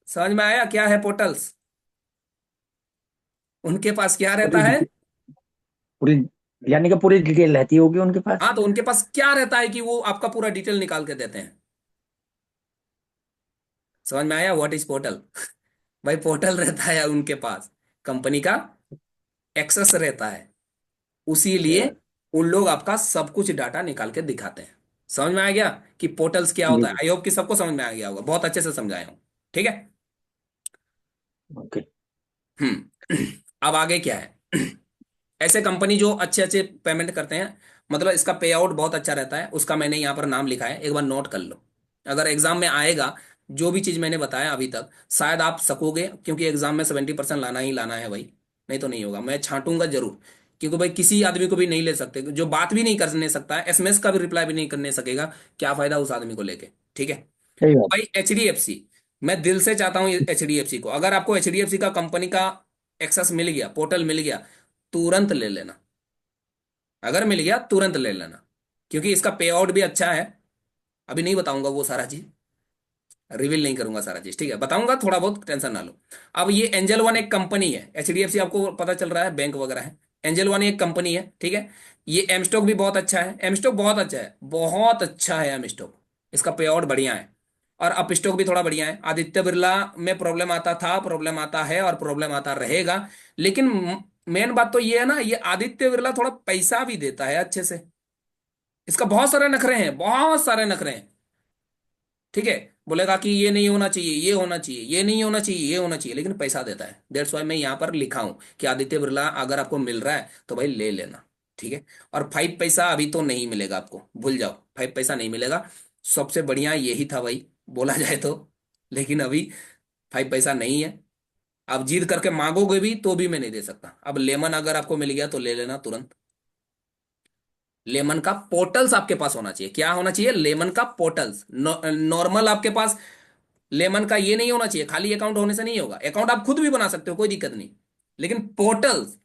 समझ में आया क्या है पोर्टल्स, उनके पास क्या रहता पूरी है। डिटेल, पूरी, यानी कि पूरी डिटेल रहती होगी उनके पास। हाँ, तो उनके पास क्या रहता है कि वो आपका पूरा डिटेल निकाल के देते हैं। समझ में आया व्हाट इज पोर्टल। भाई पोर्टल रहता है उनके पास, कंपनी का एक्सेस रहता है, उसीलिए Yes, उन लोग आपका सब कुछ डाटा निकाल के दिखाते हैं। समझ में आ गया कि पोर्टल्स क्या जी होता है। जी। आई होप कि सबको समझ में आ गया होगा, बहुत अच्छे से समझाया हूं। ठीक है। ओके। अब आगे क्या है। ऐसे कंपनी जो अच्छे अच्छे पेमेंट करते हैं, मतलब इसका पे आउट बहुत अच्छा रहता है, उसका मैंने यहाँ पर नाम लिखा है, एक बार नोट कर लो। अगर एग्जाम में आएगा, जो भी चीज मैंने बताया अभी तक, शायद आप सकोगे, क्योंकि एग्जाम में 70% लाना ही लाना है भाई, नहीं तो नहीं होगा। मैं छांटूंगा जरूर, क्योंकि भाई किसी आदमी को भी नहीं ले सकते, जो बात भी नहीं करने सकता है, एसएमएस का भी रिप्लाई भी नहीं करने सकेगा, क्या फायदा उस आदमी को लेके। ठीक है। सही बात। भाई एचडीएफसी, मैं दिल से चाहता हूं एचडीएफसी को, अगर आपको एचडीएफसी का कंपनी का एक्सेस मिल गया, पोर्टल मिल गया, तुरंत ले लेना। अगर मिल गया तुरंत ले लेना, क्योंकि इसका पे आउट भी अच्छा है। अभी नहीं बताऊंगा वो सारा चीज, रिवील नहीं करूंगा सारा चीज, ठीक है, बताऊंगा थोड़ा बहुत, टेंशन ना लो। अब ये एंजल वन एक कंपनी है, एचडीएफसी आपको पता चल रहा है बैंक वगैरह है, एंजल वन एक कंपनी है, ठीक है। ये एम स्टॉक भी बहुत अच्छा है, एम स्टॉक बहुत अच्छा है, बहुत अच्छा है एम स्टॉक, इसका पे आउट बढ़िया है। और अप स्टॉक भी थोड़ा बढ़िया है। आदित्य बिरला में प्रॉब्लम आता था, प्रॉब्लम आता है और प्रॉब्लम आता रहेगा, लेकिन मेन बात तो ये है ना, ये आदित्य बिरला थोड़ा पैसा भी देता है अच्छे से। इसका बहुत सारे नखरे हैं, बहुत सारे नखरे हैं। ठीक है। बोलेगा कि ये नहीं होना चाहिए, ये होना चाहिए, ये नहीं होना चाहिए, ये होना चाहिए, लेकिन पैसा देता है। दैट्स वाई मैं यहाँ पर लिखा हूं कि आदित्य बिरला अगर आपको मिल रहा है तो भाई ले लेना। ठीक है। और 5 पैसा अभी तो नहीं मिलेगा आपको, भूल जाओ, 5 पैसा नहीं मिलेगा। सबसे बढ़िया यही था भाई, बोला जाए तो, लेकिन अभी 5 पैसा नहीं है। आप जीत करके मांगोगे भी तो भी मैं नहीं दे सकता। अब लेमन अगर आपको मिल गया तो ले लेना तुरंत। लेमन का पोर्टल्स आपके पास होना चाहिए, क्या होना चाहिए, लेमन का पोर्टल्स। नॉर्मल आपके पास लेमन का ये नहीं होना चाहिए, खाली अकाउंट होने से नहीं होगा, अकाउंट आप खुद भी बना सकते हो, कोई दिक्कत नहीं। लेकिन पोर्टल्स,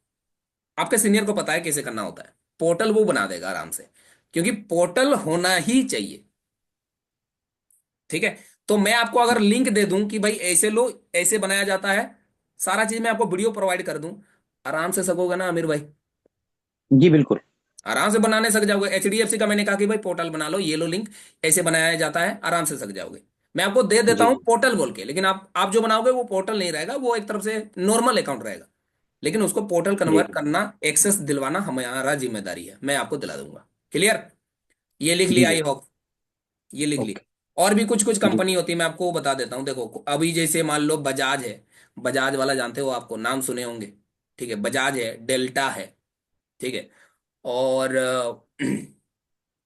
आपके सीनियर को पता है कैसे करना होता है, पोर्टल वो बना देगा आराम से, क्योंकि पोर्टल होना ही चाहिए। ठीक है। तो मैं आपको अगर लिंक दे दूं कि भाई ऐसे लो, ऐसे बनाया जाता है, सारा चीज मैं आपको वीडियो प्रोवाइड कर दूं, आराम से सकोगे ना आमिर भाई, जी बिल्कुल। आराम से बनाने सक जाओगे। एचडीएफसी का मैंने कहा कि भाई पोर्टल बना लो, ये लो लिंक, ऐसे बनाया जाता है, आराम से सक जाओगे। मैं आपको दे देता जी हूँ जी। पोर्टल बोल के, लेकिन आप जो बनाओगे वो पोर्टल नहीं रहेगा, वो एक तरफ से नॉर्मल अकाउंट रहेगा, लेकिन उसको पोर्टल जी कन्वर्ट जी। करना, एक्सेस दिलवाना हमारा जिम्मेदारी है, मैं आपको दिला दूंगा। क्लियर। ये लिख जी लिया जी। आई होप, ये लिख ली। ओके। और भी कुछ कुछ जी। कंपनी होती है, मैं आपको बता देता हूँ। देखो अभी जैसे मान लो बजाज है, बजाज वाला जानते हो, आपको नाम सुने होंगे। ठीक है, बजाज है, डेल्टा है। ठीक है। और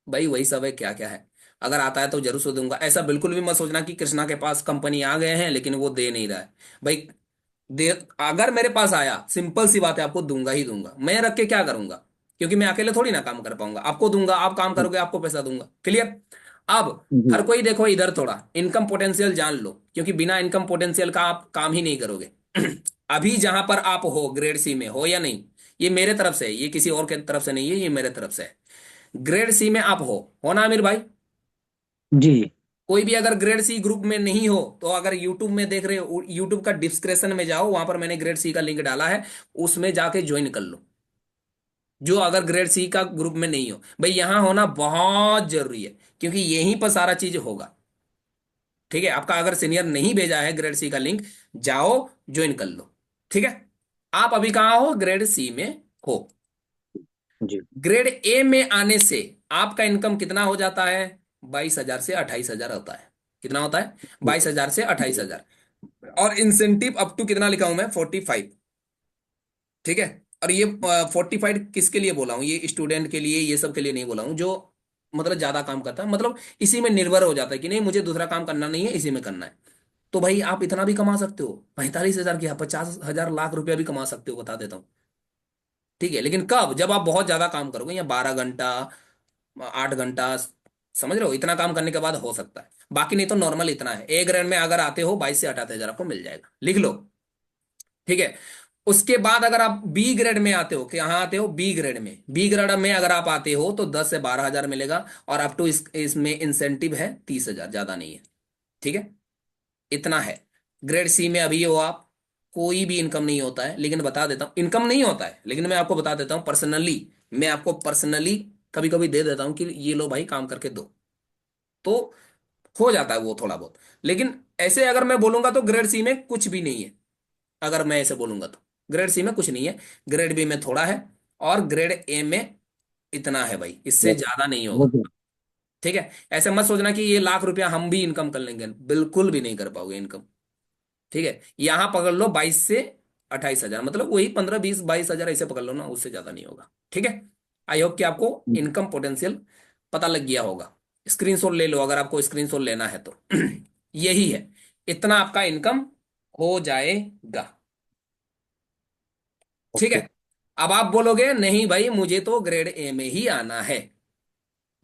भाई वही सब है, क्या क्या है। अगर आता है तो जरूर से दूंगा, ऐसा बिल्कुल भी मत सोचना कि कृष्णा के पास कंपनी आ गए हैं लेकिन वो दे नहीं रहा है। भाई दे, अगर मेरे पास आया, सिंपल सी बात है, आपको दूंगा ही दूंगा। मैं रख के क्या करूंगा, क्योंकि मैं अकेले थोड़ी ना काम कर पाऊंगा, आपको दूंगा, आप काम करोगे, आपको पैसा दूंगा। क्लियर। अब जी हर कोई देखो इधर, थोड़ा इनकम पोटेंशियल जान लो, क्योंकि बिना इनकम पोटेंशियल का आप काम ही नहीं करोगे। अभी जहां पर आप हो, ग्रेड सी में हो या नहीं, ये मेरे तरफ से है, ये किसी और के तरफ से नहीं है, ये मेरे तरफ से है। ग्रेड सी में आप हो ना आमिर भाई। जी। कोई भी अगर ग्रेड सी ग्रुप में नहीं हो, तो अगर यूट्यूब में देख रहे हो, यूट्यूब का डिस्क्रिप्शन में जाओ, वहां पर मैंने ग्रेड सी का लिंक डाला है, उसमें जाके ज्वाइन कर लो। जो अगर ग्रेड सी का ग्रुप में नहीं हो, भाई यहां होना बहुत जरूरी है, क्योंकि यहीं पर सारा चीज होगा। ठीक है। आपका अगर सीनियर नहीं भेजा है ग्रेड सी का लिंक, जाओ ज्वाइन कर लो। ठीक है। आप अभी कहाँ हो, ग्रेड सी में हो। जी। ग्रेड ए में आने से आपका इनकम कितना हो जाता है, 22,000 से 28,000 होता है। कितना होता है, 22,000 से अट्ठाईस जी। हजार और इंसेंटिव अप टू कितना लिखा हूं मैं, 45। ठीक है। और ये 45 किसके लिए बोला हूं, ये स्टूडेंट के लिए, ये सब के लिए नहीं बोला हूं, जो मतलब ज्यादा काम करता है, मतलब इसी में निर्भर हो जाता है कि नहीं मुझे दूसरा काम करना नहीं है, इसी में करना है। तो भाई आप इतना भी कमा सकते हो, 45,000 क्या 50,000 लाख रुपया भी कमा सकते हो, बता देता हूँ। ठीक है, लेकिन कब? जब आप बहुत ज्यादा काम करोगे, या 12 घंटा, 8 घंटा, समझ रहे हो, इतना काम करने के बाद हो सकता है। बाकी नहीं तो नॉर्मल इतना है। ए ग्रेड में अगर आते हो 22 से 28 हजार आपको मिल जाएगा, लिख लो। ठीक है। उसके बाद अगर आप बी ग्रेड में आते हो, कि यहाँ आते हो बी ग्रेड में, बी ग्रेड में अगर आप आते हो तो 10 से 12 हजार मिलेगा, और अप टू इसमें इंसेंटिव है 30 हजार, ज्यादा नहीं है। ठीक है, इतना है। ग्रेड सी में अभी हो आप, कोई भी इनकम नहीं होता है, लेकिन बता देता हूँ इनकम नहीं होता है, लेकिन मैं आपको बता देता हूँ पर्सनली, मैं आपको पर्सनली कभी कभी दे देता हूँ कि ये लो भाई काम करके दो, तो हो जाता है वो थोड़ा बहुत। लेकिन ऐसे अगर मैं बोलूंगा तो ग्रेड सी में कुछ भी नहीं है, अगर मैं ऐसे बोलूंगा तो ग्रेड सी में कुछ नहीं है। ग्रेड बी में थोड़ा है, और ग्रेड ए में इतना है भाई, इससे ज्यादा नहीं होगा। मुझे ठीक है, ऐसे मत सोचना कि ये लाख रुपया हम भी इनकम कर लेंगे, बिल्कुल भी नहीं कर पाओगे इनकम। ठीक है, यहां पकड़ लो 22 से 28 हजार, मतलब वही 15, 20, 22 हजार ऐसे पकड़ लो ना, उससे ज्यादा नहीं होगा। ठीक है, आई होप कि आपको इनकम पोटेंशियल पता लग गया होगा। स्क्रीनशॉट ले लो अगर आपको स्क्रीनशॉट लेना है तो। यही है, इतना आपका इनकम हो जाएगा। ठीक है, ओके। अब आप बोलोगे नहीं भाई मुझे तो ग्रेड ए में ही आना है,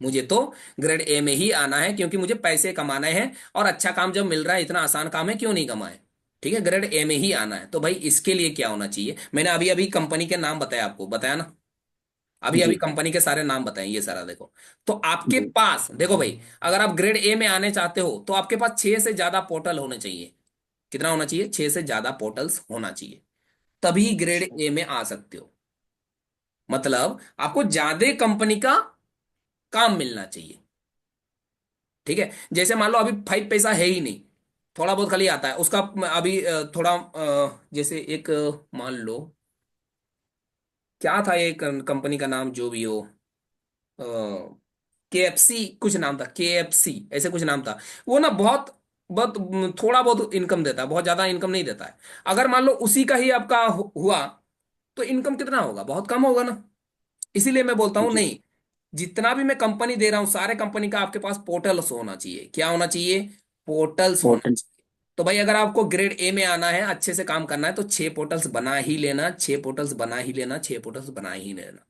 मुझे तो ग्रेड ए में ही आना है, क्योंकि मुझे पैसे कमाने हैं, और अच्छा काम जब मिल रहा है, इतना आसान काम है, क्यों नहीं कमाए। ठीक है, ग्रेड ए में ही आना है, तो भाई इसके लिए क्या होना चाहिए? मैंने अभी अभी कंपनी के नाम बताया, आपको बताया ना, अभी अभी जी कंपनी के सारे नाम बताए, ये सारा देखो। तो आपके जी। पास देखो भाई, अगर आप ग्रेड ए में आने चाहते हो तो आपके पास 6 से ज्यादा पोर्टल होने चाहिए। कितना होना चाहिए? 6 से ज्यादा पोर्टल्स होना चाहिए, तभी ग्रेड ए में आ सकते हो। मतलब आपको ज्यादा कंपनी का काम मिलना चाहिए। ठीक है, जैसे मान लो अभी 5 पैसा है ही नहीं, थोड़ा बहुत खाली आता है उसका। अभी थोड़ा जैसे एक मान लो, क्या था ये कंपनी का नाम, जो भी हो, KFC कुछ नाम था, KFC ऐसे कुछ नाम था। वो ना बहुत बहुत थोड़ा बहुत इनकम देता है, बहुत ज्यादा इनकम नहीं देता है। अगर मान लो उसी का ही आपका हुआ, तो इनकम कितना होगा? बहुत कम होगा ना। इसीलिए मैं बोलता हूँ जी। नहीं, जितना भी मैं कंपनी दे रहा हूँ, सारे कंपनी का आपके पास पोर्टल्स होना चाहिए। क्या होना चाहिए? पोर्टल्स होना पोर्टल। चाहिए। तो भाई अगर आपको ग्रेड ए में आना है, अच्छे से काम करना है, तो 6 पोर्टल्स बना ही लेना, 6 पोर्टल्स बना ही लेना, 6 पोर्टल्स बना ही लेना।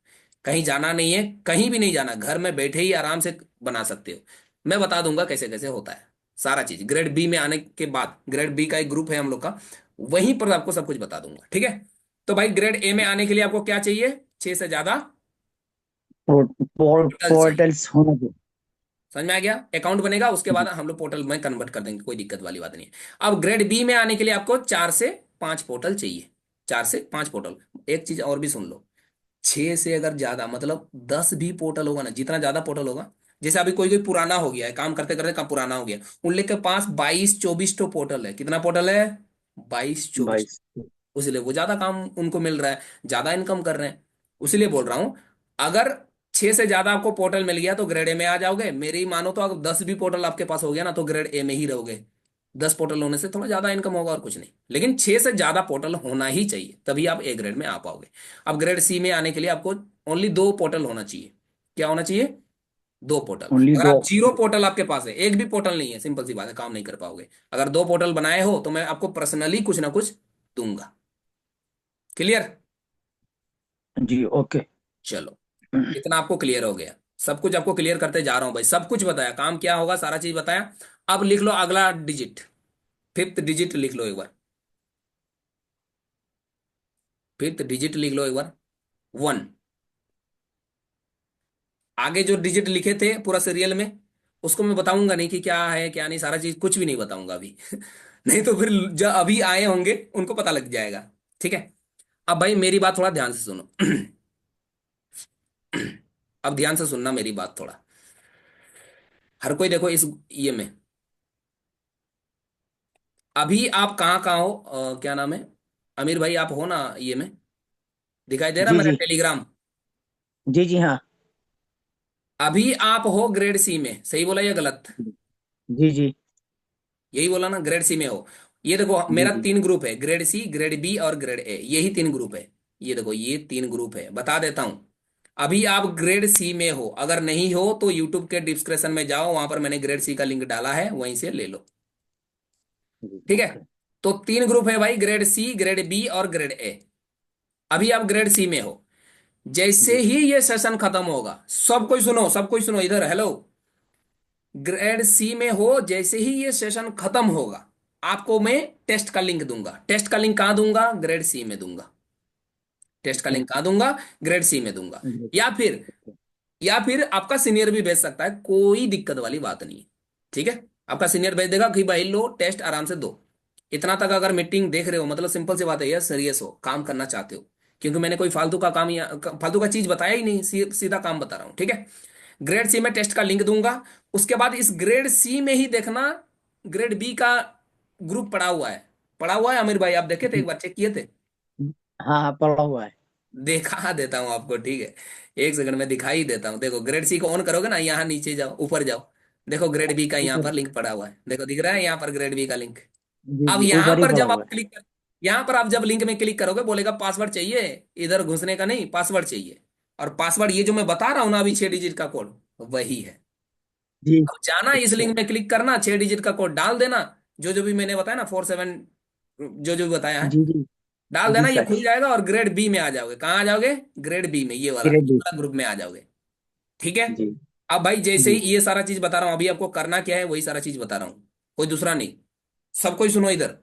कहीं जाना नहीं है, कहीं भी नहीं जाना, घर में बैठे ही आराम से बना सकते हो। मैं बता दूंगा कैसे कैसे होता है सारा चीज। ग्रेड बी में आने के बाद, ग्रेड बी का एक ग्रुप है हम लोग का, वहीं पर आपको सब कुछ बता दूंगा। ठीक है, तो भाई ग्रेड ए में आने के लिए आपको क्या चाहिए? 6 से ज्यादा पोर्टल चाहिए। पोर्टल्स होना चाहिए। समझ में आ गया? अकाउंट बनेगा, उसके बाद जी। हम लोग पोर्टल में कन्वर्ट कर देंगे, कोई दिक्कत वाली बात नहीं है। अब ग्रेड बी में आने के लिए आपको 4 से 5 पोर्टल चाहिए, 4 से 5 पोर्टल। एक चीज और भी सुन लो, 6 से अगर ज्यादा, मतलब 10 भी पोर्टल होगा ना, जितना ज्यादा पोर्टल होगा, जैसे अभी कोई कोई पुराना हो गया है, काम करते करते काम पुराना हो गया, उन लोग के पास 22-24 तो पोर्टल है। कितना पोर्टल है? 22-24। 22। इसलिए वो ज्यादा काम उनको मिल रहा है, ज्यादा इनकम कर रहे हैं। उसीलिए बोल रहा हूं, अगर 6 से ज्यादा आपको पोर्टल मिल गया तो ग्रेड ए में आ जाओगे। मेरी मानो तो अगर 10 भी पोर्टल आपके पास हो गया ना, तो ग्रेड ए में ही रहोगे। 10 पोर्टल होने से थोड़ा ज्यादा इनकम होगा और कुछ नहीं, लेकिन 6 से ज्यादा पोर्टल होना ही चाहिए, तभी आप ए ग्रेड में आ पाओगे। अब ग्रेड सी में आने के लिए आपको ओनली 2 पोर्टल होना चाहिए। क्या होना चाहिए? 2 पोर्टल। ओनली अगर दो। आप 0 पोर्टल आपके पास है, एक भी पोर्टल नहीं है, सिंपल सी बात है, काम नहीं कर पाओगे। अगर 2 पोर्टल बनाए हो तो मैं आपको पर्सनली कुछ ना कुछ दूंगा। क्लियर? जी ओके। चलो, इतना आपको क्लियर हो गया। सब कुछ आपको क्लियर करते जा रहा हूं भाई, सब कुछ बताया, काम क्या होगा सारा चीज बताया। अब लिख लो अगला डिजिट, 5th डिजिट लिख लो एक बार। 5th डिजिट लिख लो एक बार, 1। आगे जो डिजिट लिखे थे पूरा सीरियल में, उसको मैं बताऊंगा नहीं कि क्या है क्या नहीं, सारा चीज कुछ भी नहीं बताऊंगा अभी। नहीं तो फिर जो अभी आए होंगे उनको पता लग जाएगा। ठीक है, अब भाई मेरी बात थोड़ा ध्यान से सुनो। अब ध्यान से सुनना मेरी बात थोड़ा। हर कोई देखो इस ये में, अभी आप कहाँ कहाँ हो, क्या नाम है, अमीर भाई आप हो ना ये में? दिखाई दे रहा जी मेरा जी। टेलीग्राम? जी जी हाँ। अभी आप हो ग्रेड सी में, सही बोला या गलत? जी जी। यही बोला ना, ग्रेड सी में हो। ये देखो जी मेरा जी। 3 ग्रुप है, ग्रेड सी, ग्रेड बी और ग्रेड ए, यही 3 ग्रुप है। ये देखो ये 3 ग्रुप है, बता देता हूं। अभी आप ग्रेड सी में हो, अगर नहीं हो तो यूट्यूब के डिस्क्रिप्शन में जाओ, वहां पर मैंने ग्रेड सी का लिंक डाला है, वहीं से ले लो। जी ठीक है। ओके। तो 3 ग्रुप है भाई, ग्रेड सी, ग्रेड बी और ग्रेड ए। अभी आप ग्रेड सी में हो। जैसे जी ही ये सेशन खत्म होगा, सब कोई सुनो, सब कोई सुनो इधर, हेलो। ग्रेड सी में हो, जैसे ही ये सेशन खत्म होगा, आपको मैं टेस्ट का लिंक दूंगा। टेस्ट का लिंक कहाँ दूंगा? ग्रेड सी में दूंगा। टेस्ट का ओके। लिंक कहाँ दूंगा? ग्रेड सी में दूंगा। जी या फिर ओके। या फिर आपका सीनियर भी भेज सकता है, कोई दिक्कत वाली बात नहीं है। ठीक है। आपका सीनियर भेज देगा कि भाई लो टेस्ट आराम से दो। इतना तक अगर मीटिंग देख रहे हो, मतलब सिंपल सी बात है यार, सीरियस हो, काम करना चाहते हो। क्योंकि मैंने कोई फालतू का काम या फालतू का चीज बताया ही नहीं, सीधा काम बता रहा हूँ। ठीक है। ग्रेड सी में टेस्ट का लिंक दूंगा। उसके बाद इस ग्रेड सी में ही देखना, ग्रेड बी का ग्रुप पड़ा हुआ है। पड़ा हुआ है, आमिर भाई आप देखे थे, जी एक बार चेक किए थे? हाँ हाँ पढ़ा हुआ है। दिखा देता हूं आपको, ठीक है। एक सेकंड में दिखाई देता हूँ। देखो ग्रेड सी को ऑन करोगे ना, यहाँ नीचे जाओ, ऊपर जाओ। देखो ग्रेड बी का यहाँ ऊपर। पर लिंक पड़ा हुआ है, देखो दिख रहा है यहाँ पर ग्रेड बी का लिंक। जी अब जी यहाँ ऊपर ही पर पढ़ा जब हुआ आप है। क्लिक कर, यहाँ पर आप जब लिंक में क्लिक करोगे, बोलेगा पासवर्ड चाहिए। इधर घुसने का नहीं, पासवर्ड चाहिए। और पासवर्ड ये जो मैं बता रहा हूँ ना अभी, 6 डिजिट का कोड, वही है। जी अब जाना, इस अच्छा। लिंक में क्लिक करना, 6 डिजिट का कोड डाल देना। जो जो भी मैंने बताया ना, 47, जो जो भी बताया है, जी जी डाल जी देना, ये सर। खुल जाएगा और ग्रेड बी में आ जाओगे। कहाँ आ जाओगे? ग्रेड बी में, ग्रेड ये डी। वाला ग्रुप में आ जाओगे। ठीक है। जी अब भाई जैसे जी ही ये सारा चीज बता रहा हूं, अभी आपको करना क्या है वही सारा चीज बता रहा हूं, कोई दूसरा नहीं। सब कोई सुनो इधर,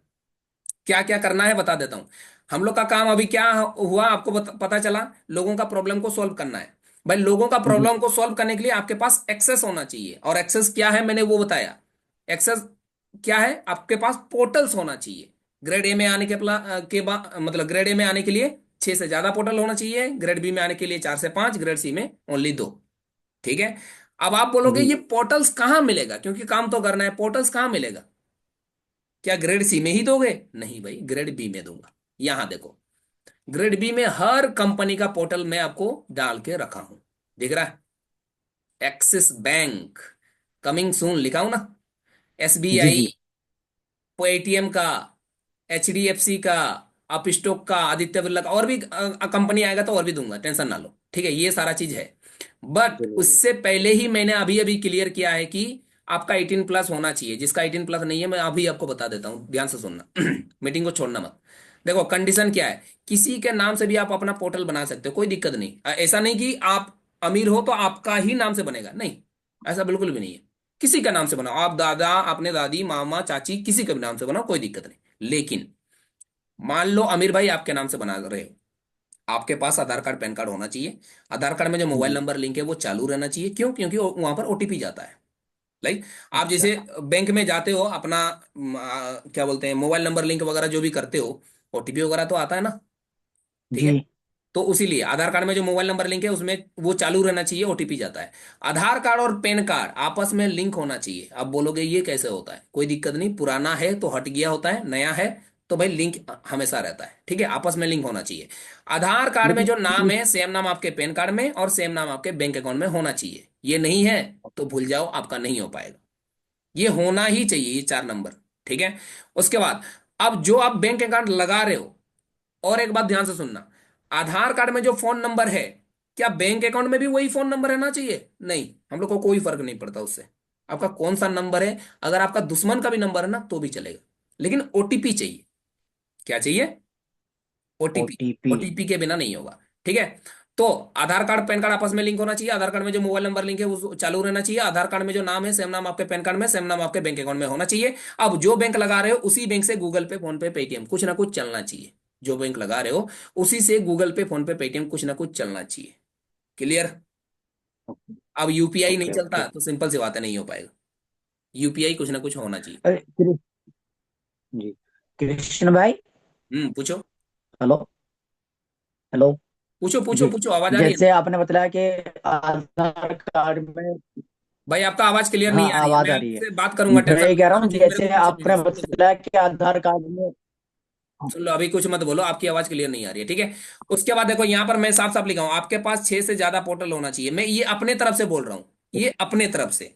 क्या क्या करना है बता देता हूं। हम लोग का काम अभी क्या हुआ, आपको पता चला, लोगों का प्रॉब्लम को सॉल्व करना है। भाई लोगों का जी प्रॉब्लम को सॉल्व करने के लिए आपके पास एक्सेस होना चाहिए, और एक्सेस क्या है मैंने वो बताया। एक्सेस क्या है? आपके पास पोर्टल्स होना चाहिए। ग्रेड ए में आने के बाद, मतलब ग्रेड ए में आने के लिए 6 से ज्यादा पोर्टल होना चाहिए, ग्रेड बी में आने के लिए 4 से 5, ग्रेड सी में ओनली 2। ठीक है। अब आप बोलोगे जी ये पोर्टल्स कहाँ मिलेगा, क्योंकि काम तो करना है, पोर्टल्स कहाँ मिलेगा? क्या ग्रेड सी में ही दोगे? नहीं भाई, ग्रेड बी में दूंगा। यहां देखो, ग्रेड बी में हर कंपनी का पोर्टल मैं आपको डाल के रखा हूं। दिख रहा है? एक्सिस बैंक कमिंग सून लिखा हूं ना, जी एसबीआई, जी पेटीएम का, एचडीएफसी का, अपस्टॉक का, आदित्य बिरला का, और भी कंपनी आएगा तो और भी दूंगा, टेंशन ना लो। ठीक है, ये सारा चीज है। बट चलिए। उससे पहले ही मैंने अभी अभी क्लियर किया है कि आपका 18+ होना चाहिए। जिसका 18+ नहीं है, मैं अभी आपको बता देता हूँ, ध्यान से सुनना। मीटिंग को छोड़ना मत। देखो कंडीशन क्या है, किसी के नाम से भी आप अपना पोर्टल बना सकते हो, कोई दिक्कत नहीं। ऐसा नहीं कि आप अमीर हो तो आपका ही नाम से बनेगा, नहीं, ऐसा बिल्कुल भी नहीं है। किसी का नाम से बनाओ, आप दादा, अपने दादी, मामा, चाची, किसी के भी नाम से बनाओ, कोई दिक्कत नहीं। लेकिन मान लो अमीर भाई आपके नाम से बना रहे हो, आपके पास आधार कार्ड पैन कार्ड होना चाहिए। आधार कार्ड में जो मोबाइल जी नंबर लिंक है वो चालू रहना चाहिए। क्यों? क्योंकि वहां पर ओटीपी जाता है। लाइक आप अच्छा। जैसे बैंक में जाते हो, अपना क्या बोलते हैं, मोबाइल नंबर लिंक वगैरह जो भी करते हो, ओटीपी वगैरह तो आता है ना। ठीक है। जी तो उसीलिए आधार कार्ड में जो मोबाइल नंबर लिंक है उसमें वो चालू रहना चाहिए, ओटीपी जाता है। आधार कार्ड और पैन कार्ड आपस में लिंक होना चाहिए। आप बोलोगे ये कैसे होता है? कोई दिक्कत नहीं, पुराना है तो हट गया होता है, नया है तो भाई लिंक हमेशा रहता है। ठीक है, आपस में लिंक होना चाहिए। आधार कार्ड में लेकिन जो नाम है सेम नाम आपके पैन कार्ड में, और सेम नाम आपके बैंक अकाउंट में होना चाहिए। ये नहीं है तो भूल जाओ, आपका नहीं हो पाएगा। ये होना ही चाहिए, ये 4 नंबर। ठीक है। उसके बाद, अब जो आप बैंक अकाउंट लगा रहे हो, और एक बात ध्यान से सुनना, आधार कार्ड में जो फोन नंबर है, क्या बैंक अकाउंट में भी वही फोन नंबर रहना चाहिए? नहीं, हम लोग को कोई फर्क नहीं पड़ता उससे, आपका कौन सा नंबर है। अगर आपका दुश्मन का भी नंबर है ना तो भी चलेगा, लेकिन ओटीपी चाहिए। क्या चाहिए? ओटीपी। ओटीपी। ओटीपी के बिना नहीं होगा। ठीक है। तो आधार कार्ड पैन कार्ड आपस में लिंक होना चाहिए। आधार कार्ड में जो मोबाइल नंबर लिंक है वो चालू रहना चाहिए। आधार कार्ड में जो नाम है सेम नाम आपके पैन कार्ड में, सेम नाम आपके बैंक अकाउंट में होना चाहिए। अब जो बैंक लगा रहे हो उसी बैंक से गूगल पे, फोन पे, पेटीएम कुछ ना कुछ चलना चाहिए। जो बैंक लगा रहे हो उसी से गूगल पे, फोन पे, पेटीएम कुछ ना कुछ चलना चाहिए। क्लियर? अब यूपीआई नहीं ओके ओके। चलता तो सिंपल सी बात है, नहीं हो पाएगा। यूपीआई कुछ ना कुछ होना चाहिए। अरे जी कृष्ण भाई। पूछो। हेलो। हेलो। पूछो पूछो जी पूछो, आवाज आ रही है ना? जैसे आपने बताया कि आधार कार्ड में। भाई आपका आवाज क्लियर हाँ नहीं आ रही है, आवाज मैं आ रही है। आपसे बात करूंगा, टेंशन मैं ये मत कह लो, रहा आप हूँ चीज मेरे को जैसे पूछो भी आपने नहीं, सुन लो सुन लो। बताया कि आधार कार्ड में। सुन लो, अभी कुछ मत बोलो, आपकी आवाज क्लियर नहीं आ रही है। ठीक है। उसके बाद देखो यहाँ पर मैं साफ साफ लिखा हूँ, आपके पास 6 से ज्यादा पोर्टल होना चाहिए। मैं ये अपने तरफ से बोल रहा हूँ, ये अपने तरफ से।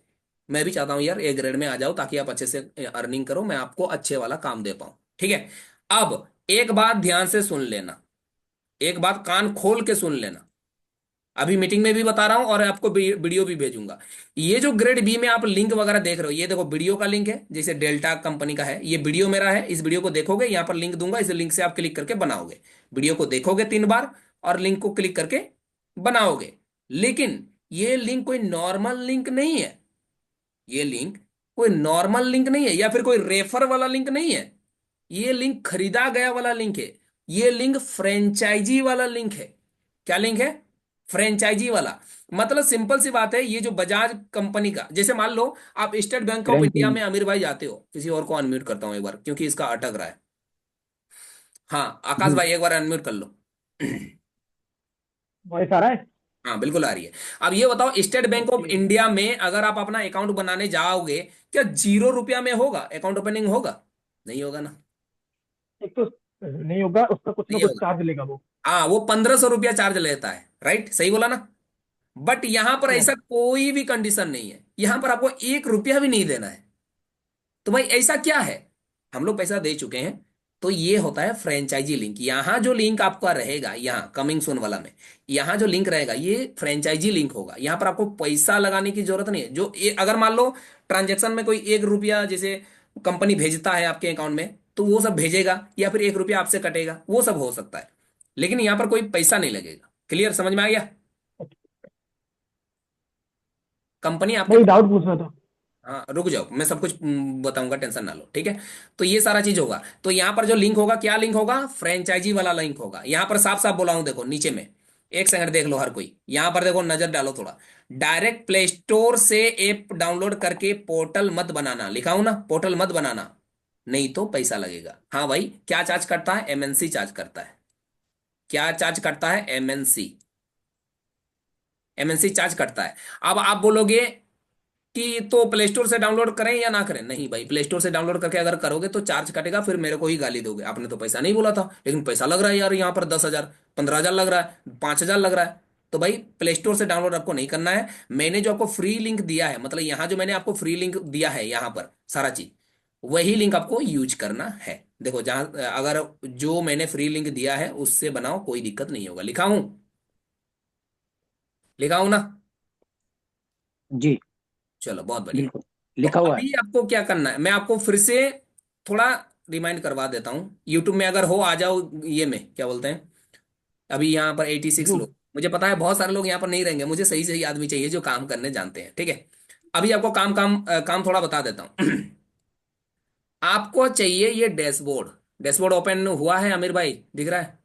मैं भी चाहता हूँ यार ए ग्रेड में आ जाओ, ताकि आप अच्छे से अर्निंग करो, मैं आपको अच्छे वाला काम दे पाऊँ। ठीक है। अब एक बात ध्यान से सुन लेना, एक बात कान खोल के सुन लेना। अभी मीटिंग में भी बता रहा हूं और आपको वीडियो भी भेजूंगा। ये जो ग्रेड बी में आप लिंक वगैरह देख रहे हो, ये देखो वीडियो का लिंक है, जैसे डेल्टा कंपनी का है, ये वीडियो मेरा है, इस वीडियो को देखोगे, यहाँ पर लिंक दूंगा, इस लिंक से आप क्लिक करके बनाओगे। वीडियो को देखोगे 3 बार और लिंक को क्लिक करके बनाओगे। लेकिन ये लिंक कोई नॉर्मल लिंक नहीं है, ये लिंक कोई नॉर्मल लिंक नहीं है, या फिर कोई रेफर वाला लिंक नहीं है। ये लिंक खरीदा गया वाला लिंक है। ये लिंक फ्रेंचाइजी वाला लिंक है। क्या लिंक है? फ्रेंचाइजी वाला। मतलब सिंपल सी बात है, ये जो बजाज कंपनी का, जैसे मान लो आप State Bank of India franchisee. में अमीर भाई जाते हो, किसी और को अनम्यूट करता हूं एक बार क्योंकि इसका अटक रहा है। हाँ आकाश जी, भाई एक बार अनम्यूट कर लो। वॉइस आ रहा है? हाँ बिल्कुल आ रही है। अब ये बताओ, state Bank of okay. India में अगर आप अपना अकाउंट बनाने जाओगे, क्या 0 रुपया में होगा अकाउंट ओपनिंग? होगा? नहीं होगा ना। एक तो नहीं होगा, उसका कुछ ना नहीं कुछ होगा। चार्ज लेगा वो। हाँ वो 1500 रुपया चार्ज लेता है, राइट, सही बोला ना। बट यहां पर यस। ऐसा कोई भी कंडीशन नहीं है, यहां पर आपको 1 रुपया भी नहीं देना है। तो भाई ऐसा क्या है? हम लोग पैसा दे चुके हैं। तो ये होता है फ्रेंचाइजी लिंक। यहाँ जो लिंक आपका रहेगा, यहाँ कमिंग सून वाला में, यहाँ जो लिंक रहेगा ये फ्रेंचाइजी लिंक होगा। यहाँ पर आपको पैसा लगाने की जरूरत नहीं है। अगर मान लो ट्रांजेक्शन में कोई 1 रुपया जैसे कंपनी भेजता है आपके अकाउंट में, तो वो सब भेजेगा, या फिर 1 रुपया आपसे कटेगा, वो सब हो सकता है। लेकिन यहाँ पर कोई पैसा नहीं लगेगा। क्लियर, समझ में आ गया? कंपनी आपके, वही डाउट पूछना था। हाँ रुक जाओ, मैं सब कुछ बताऊंगा, टेंशन ना लो, ठीक है। तो ये सारा चीज होगा। तो यहाँ पर जो लिंक होगा, क्या लिंक होगा? फ्रेंचाइजी वाला लिंक होगा। यहाँ पर साफ साफ बोला हूं, देखो नीचे में, एक सेकंड देख लो हर कोई, यहाँ पर देखो, नजर डालो थोड़ा। डायरेक्ट प्ले स्टोर से ऐप डाउनलोड करके पोर्टल मत बनाना, लिखा हूं ना, पोर्टल मत बनाना, नहीं तो पैसा लगेगा। हाँ भाई, क्या चार्ज करता है? एमएनसी चार्ज करता है। क्या चार्ज करता है? एमएनसी। एमएनसी चार्ज करता है। अब आप बोलोगे कि तो प्ले स्टोर से डाउनलोड करें या ना करें? नहीं भाई, प्ले स्टोर से डाउनलोड करके अगर करोगे तो चार्ज कटेगा, फिर मेरे को ही गाली दोगे, आपने तो पैसा नहीं बोला था। लेकिन पैसा लग रहा है यार, यहाँ पर 10,000, 15,000 लग रहा है, 5,000 लग रहा है। तो भाई प्ले स्टोर से डाउनलोड आपको नहीं करना है। मैंने जो आपको फ्री लिंक दिया है, मतलब यहाँ जो मैंने आपको फ्री लिंक दिया है, यहाँ पर सारा चीज वही लिंक आपको यूज करना है। देखो जहां, अगर जो मैंने फ्री लिंक दिया है उससे बनाओ, कोई दिक्कत नहीं होगा। लिखा हूं? लिखा हूं ना? जी, चलो बहुत बढ़िया। बिल्कुल तो लिखा हुआ है। अभी आपको क्या करना है, मैं आपको फिर से थोड़ा रिमाइंड करवा देता हूँ। यूट्यूब में अगर हो, आ जाओ, ये में क्या बोलते हैं, अभी यहाँ पर 86 जूम। लोग, मुझे पता है बहुत सारे लोग यहाँ पर नहीं रहेंगे, मुझे सही सही आदमी चाहिए जो काम करने जानते हैं, ठीक है। अभी आपको काम थोड़ा बता देता हूँ। आपको चाहिए ये डैशबोर्ड। डैशबोर्ड ओपन हुआ है अमीर भाई? दिख रहा है?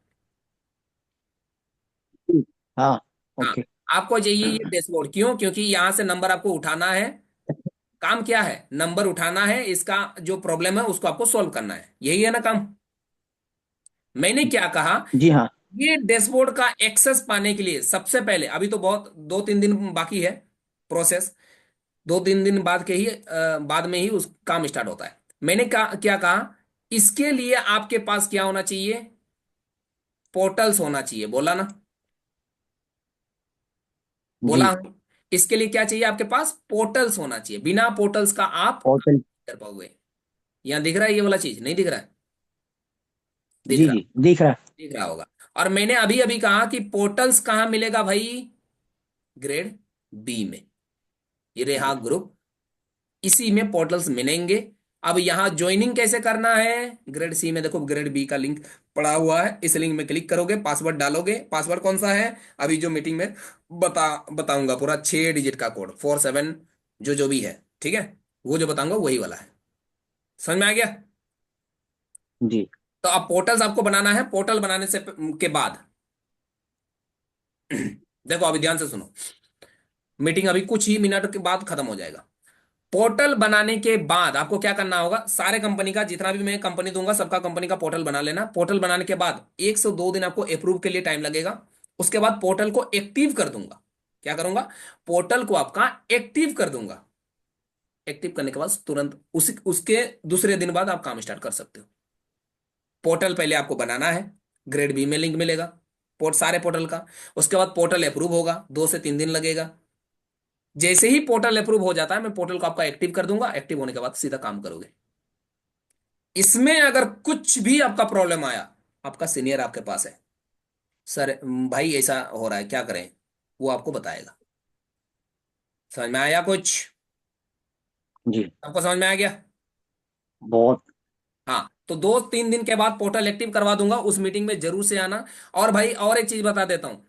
हाँ। हाँ। ओके। आपको चाहिए ये डैशबोर्ड, क्यों? क्योंकि यहाँ से नंबर आपको उठाना है। काम क्या है? नंबर उठाना है, इसका जो प्रॉब्लम है उसको आपको सॉल्व करना है, यही है ना काम। मैंने क्या कहा, जी हाँ। ये डैशबोर्ड का एक्सेस पाने के लिए सबसे पहले, अभी तो बहुत 2-3 दिन बाकी है प्रोसेस, 2-3 दिन बाद के ही बाद में ही उस काम स्टार्ट होता है। मैंने क्या कहा, इसके लिए आपके पास क्या होना चाहिए? पोर्टल्स होना चाहिए, बोला ना? बोला जी। हूं। इसके लिए क्या चाहिए आपके पास? पोर्टल्स होना चाहिए। बिना पोर्टल्स का आप पोर्टल। कर पाओगे? यहाँ दिख रहा है ये वाला चीज? नहीं दिख रहा है? दिख जी रहा, जी, दिख रहा है। दिख रहा होगा। और मैंने अभी अभी कहा कि पोर्टल्स कहाँ मिलेगा भाई? ग्रेड बी में, ये रेहा ग्रुप, इसी में पोर्टल्स मिलेंगे। अब यहाँ ज्वाइनिंग कैसे करना है? ग्रेड सी में देखो, ग्रेड बी का लिंक पड़ा हुआ है, इस लिंक में क्लिक करोगे, पासवर्ड डालोगे। पासवर्ड कौन सा है? अभी जो मीटिंग में बताऊंगा, पूरा 6 डिजिट का कोड, 47, जो जो भी है, ठीक है, वो जो बताऊंगा वही वाला है। समझ में आ गया? जी। तो अब पोर्टल्स आपको बनाना है। पोर्टल बनाने से के बाद देखो अभी ध्यान से सुनो, मीटिंग अभी कुछ ही मिनट के बाद खत्म हो जाएगा। पोर्टल बनाने के बाद आपको क्या करना होगा, सारे कंपनी का, जितना भी मैं कंपनी दूंगा सबका कंपनी का पोर्टल बना लेना। पोर्टल बनाने के बाद 1 से 2 दिन आपको अप्रूव के लिए टाइम लगेगा। उसके बाद पोर्टल को एक्टिव कर दूंगा। क्या करूंगा? पोर्टल को आपका एक्टिव कर दूंगा। एक्टिव करने के बाद तुरंत उसी उसके दूसरे दिन बाद आप काम स्टार्ट कर सकते हो। पोर्टल पहले आपको बनाना है, ग्रेड बी में लिंक मिलेगा सारे पोर्टल का। उसके बाद पोर्टल अप्रूव होगा, 2 से 3 दिन लगेगा। जैसे ही पोर्टल अप्रूव हो जाता है, मैं पोर्टल को आपका एक्टिव कर दूंगा। एक्टिव होने के बाद सीधा काम करोगे। इसमें अगर कुछ भी आपका प्रॉब्लम आया, आपका सीनियर आपके पास है, सर भाई ऐसा हो रहा है, क्या करें? वो आपको बताएगा। समझ में आया कुछ? जी। आपको समझ में आ गया? बहुत। हाँ, तो 2-3 दिन के बाद पोर्टल एक्टिव करवा दूंगा, उस मीटिंग में जरूर से आना। और भाई और एक चीज बता देता हूँ,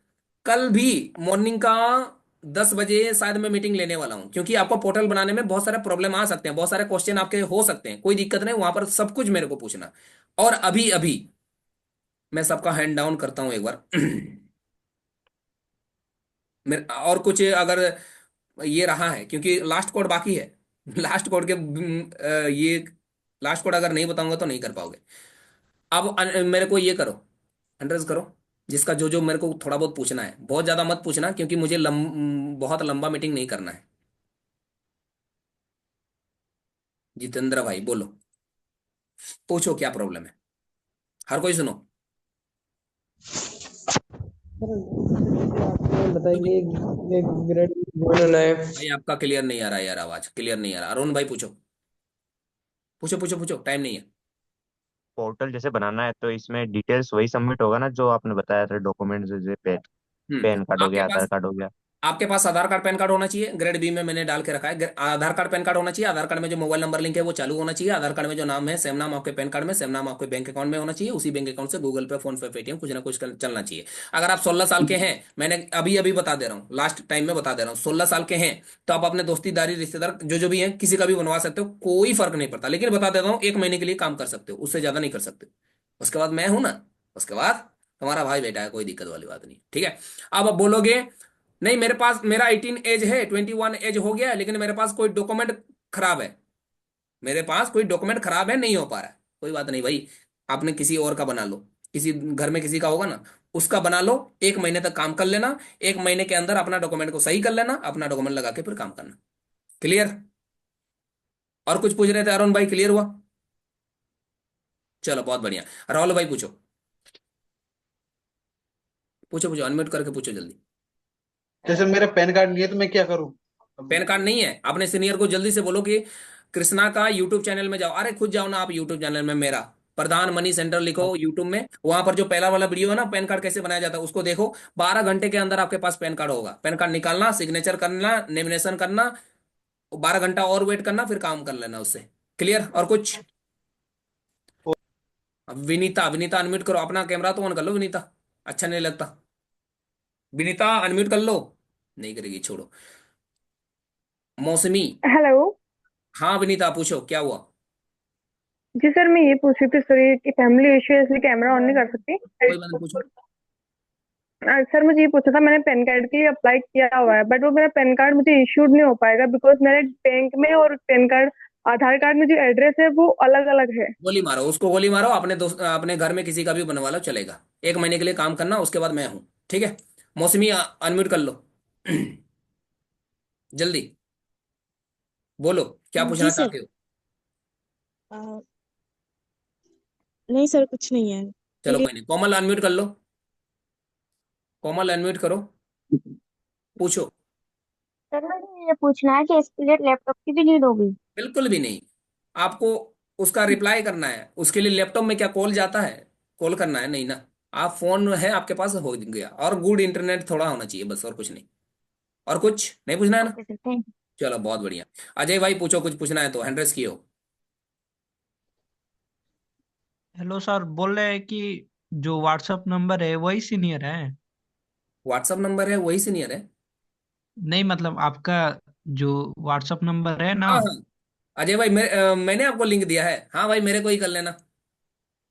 कल भी मॉर्निंग का 10 बजे शायद मैं मीटिंग लेने वाला हूँ, क्योंकि आपको पोर्टल बनाने में बहुत सारे प्रॉब्लम आ सकते हैं, बहुत सारे क्वेश्चन आपके हो सकते हैं, कोई दिक्कत नहीं, वहां पर सब कुछ मेरे को पूछना। और अभी अभी मैं सबका हैंड डाउन करता हूँ एक बार। मेरे और कुछ अगर ये रहा है, क्योंकि लास्ट कोड बाकी है। लास्ट कोड के ये लास्ट कोड अगर नहीं बताऊंगा तो नहीं कर पाओगे। अब मेरे को ये करो, एंट्रेंस करो, जिसका जो जो मेरे को थोड़ा बहुत पूछना है, बहुत ज्यादा मत पूछना, क्योंकि मुझे बहुत लंबा मीटिंग नहीं करना है। जितेंद्र भाई बोलो, पूछो क्या प्रॉब्लम है, हर कोई सुनो। सर जैसे आपने तो भाई बताएंगे एक ग्रेड ज्वाइन होना है। भाई आपका क्लियर नहीं आ रहा यार, आवाज क्लियर नहीं आ रहा। अरुण भाई पूछो, पूछो पूछो पूछो, टाइम नहीं है। पोर्टल जैसे बनाना है तो इसमें डिटेल्स वही सबमिट होगा ना जो आपने बताया था, डॉक्यूमेंट्स जैसे पैन कार्ड हो आपके गया, आधार पास कार्ड हो गया। आपके पास आधार कार्ड पैन कार्ड होना चाहिए, ग्रेड बी में मैंने डाल के रखा है। आधार कार्ड पैन कार्ड होना चाहिए, आधार कार्ड में जो मोबाइल नंबर लिंक है वो चालू होना चाहिए, आधार कार्ड में जो नाम है सेम नाम आपके पैन कार्ड में, सेम नाम आपके बैंक अकाउंट में होना चाहिए, उसी बैंक अकाउंट से गूगल पे, फोन पे, पेटीएम कुछ ना कुछ चलना चाहिए। अगर आप 16 साल के हैं, मैंने अभी अभी बता दे रहा हूँ, लास्ट टाइम में बता दे रहा हूँ, 16 साल के हैं तो आप अपने दोस्तीदारी रिश्तेदार जो जो भी हैं किसी का भी बनवा सकते हो, कोई फर्क नहीं पड़ता। लेकिन बता देता हूँ, 1 महीने के लिए काम कर सकते हो, उससे ज्यादा नहीं कर सकते। उसके बाद मैं हूं ना, उसके बाद तुम्हारा भाई बेटा है, कोई दिक्कत वाली बात नहीं, ठीक है। अब बोलोगे नहीं मेरे पास, मेरा 18 एज है, 21 एज हो गया है, लेकिन मेरे पास कोई डॉक्यूमेंट खराब है, मेरे पास कोई डॉक्यूमेंट खराब है, नहीं हो पा रहा है। कोई बात नहीं भाई, आपने किसी और का बना लो, किसी घर में किसी का होगा ना, उसका बना लो, 1 महीने तक काम कर लेना, 1 महीने के अंदर अपना डॉक्यूमेंट को सही कर लेना, अपना डॉक्यूमेंट लगा के फिर काम करना। क्लियर? और कुछ पूछ रहे थे अरुण भाई, क्लियर हुआ? चलो बहुत बढ़िया। राहुल भाई पूछो, पूछो पूछो, अनम्यूट करके पूछो जल्दी। जैसे मेरा पैन कार्ड नहीं है तो मैं क्या करूं? पैन कार्ड नहीं है, अपने सीनियर को जल्दी से बोलो कि कृष्णा का यूट्यूब चैनल में जाओ, अरे खुद जाओ ना आप यूट्यूब चैनल में, मेरा प्रधान मनी सेंटर लिखो यूट्यूब में, वहां पर जो पहला वाला वीडियो है ना पैन कार्ड कैसे बनाया जाता है उसको देखो। 12 घंटे के अंदर आपके पास पैन कार्ड होगा। पैन कार्ड निकालना, सिग्नेचर करना, लेमिनेशन करना, 12 घंटा और वेट करना, फिर काम कर लेना उससे। क्लियर? और कुछ? अब विनीता, विनीता अनम्यूट करो, अपना कैमरा तो ऑन कर लो विनीता, अच्छा नहीं लगता। विनीता अनम्यूट कर लो, नहीं करेगी, छोड़ो। मौसमी। हेलो। हाँ विनीता पूछो क्या हुआ। जी सर, मैं ये पूछ रही थी सर, ये कि फैमिली इशू है इसलिए कैमरा ऑन नहीं कर सकती। कोई बात नहीं, पूछो। सर मुझे ये पूछना था, मैंने पैन कार्ड के लिए अप्लाई किया हुआ है बट वो मेरा पैन कार्ड मुझे इशूड नहीं हो पाएगा बिकॉज मेरे बैंक में और पैन कार्ड आधार कार्ड में जो एड्रेस है वो अलग अलग है। गोली मारो उसको, गोली मारो, अपने दोस्त अपने घर में किसी का भी बनवा लो चलेगा। 1 महीने के लिए काम करना, उसके बाद मैं हूँ, ठीक है। मौसमी अनम्यूट कर लो। जल्दी बोलो, क्या पूछना जी सर। चाहते हो। अ, नहीं सर, कुछ नहीं है। चलो मेरे कोई नहीं, कोमल अनम्यूट कर लो, कोमल अनम्यूट करो, पूछो। सर मुझे ये पूछना है कि इसके लिए लैपटॉप की भी नीड होगी? बिल्कुल भी नहीं, आपको उसका रिप्लाई करना है, उसके लिए लैपटॉप में क्या कॉल जाता है, कॉल करना है नहीं ना। आप फोन है आपके पास, हो गया, और गुड इंटरनेट थोड़ा होना चाहिए बस, और कुछ नहीं। और कुछ नहीं पूछना है ना? ओके सर, थैंक चलो बहुत बढ़िया। अजय भाई पूछो, कुछ पूछना है तो हैंड रेस किए हो। हेलो सर, बोल रहे हैं कि जो व्हाट्सएप नंबर है वही सीनियर है। व्हाट्सअप नंबर है वही सीनियर है? नहीं मतलब आपका जो व्हाट्सएप नंबर है ना। हाँ हाँ, अजय भाई मैंने आपको लिंक दिया है, हाँ भाई मेरे को ही कर लेना।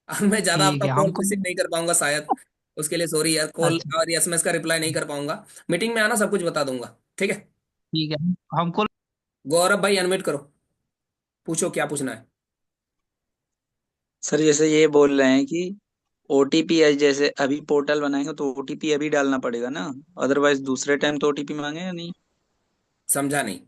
और मैं ज्यादा ठीक आपका है कॉल हमको। रिसीव नहीं कर पाऊंगा शायद, उसके लिए सॉरी यार, कॉल अच्छा। और एसएमएस का रिप्लाई नहीं कर पाऊंगा। मीटिंग में आना, सब कुछ बता दूंगा, ठीक है। ठीक है हमको। गौरव भाई अनम्यूट करो, पूछो क्या पूछना है। सर जैसे ये बोल रहे हैं कि ओटीपी, जैसे अभी पोर्टल बनाएंगे तो ओटीपी अभी डालना पड़ेगा ना, अदरवाइज दूसरे टाइम तो ओटीपी मांगेगा नहीं। समझा नहीं?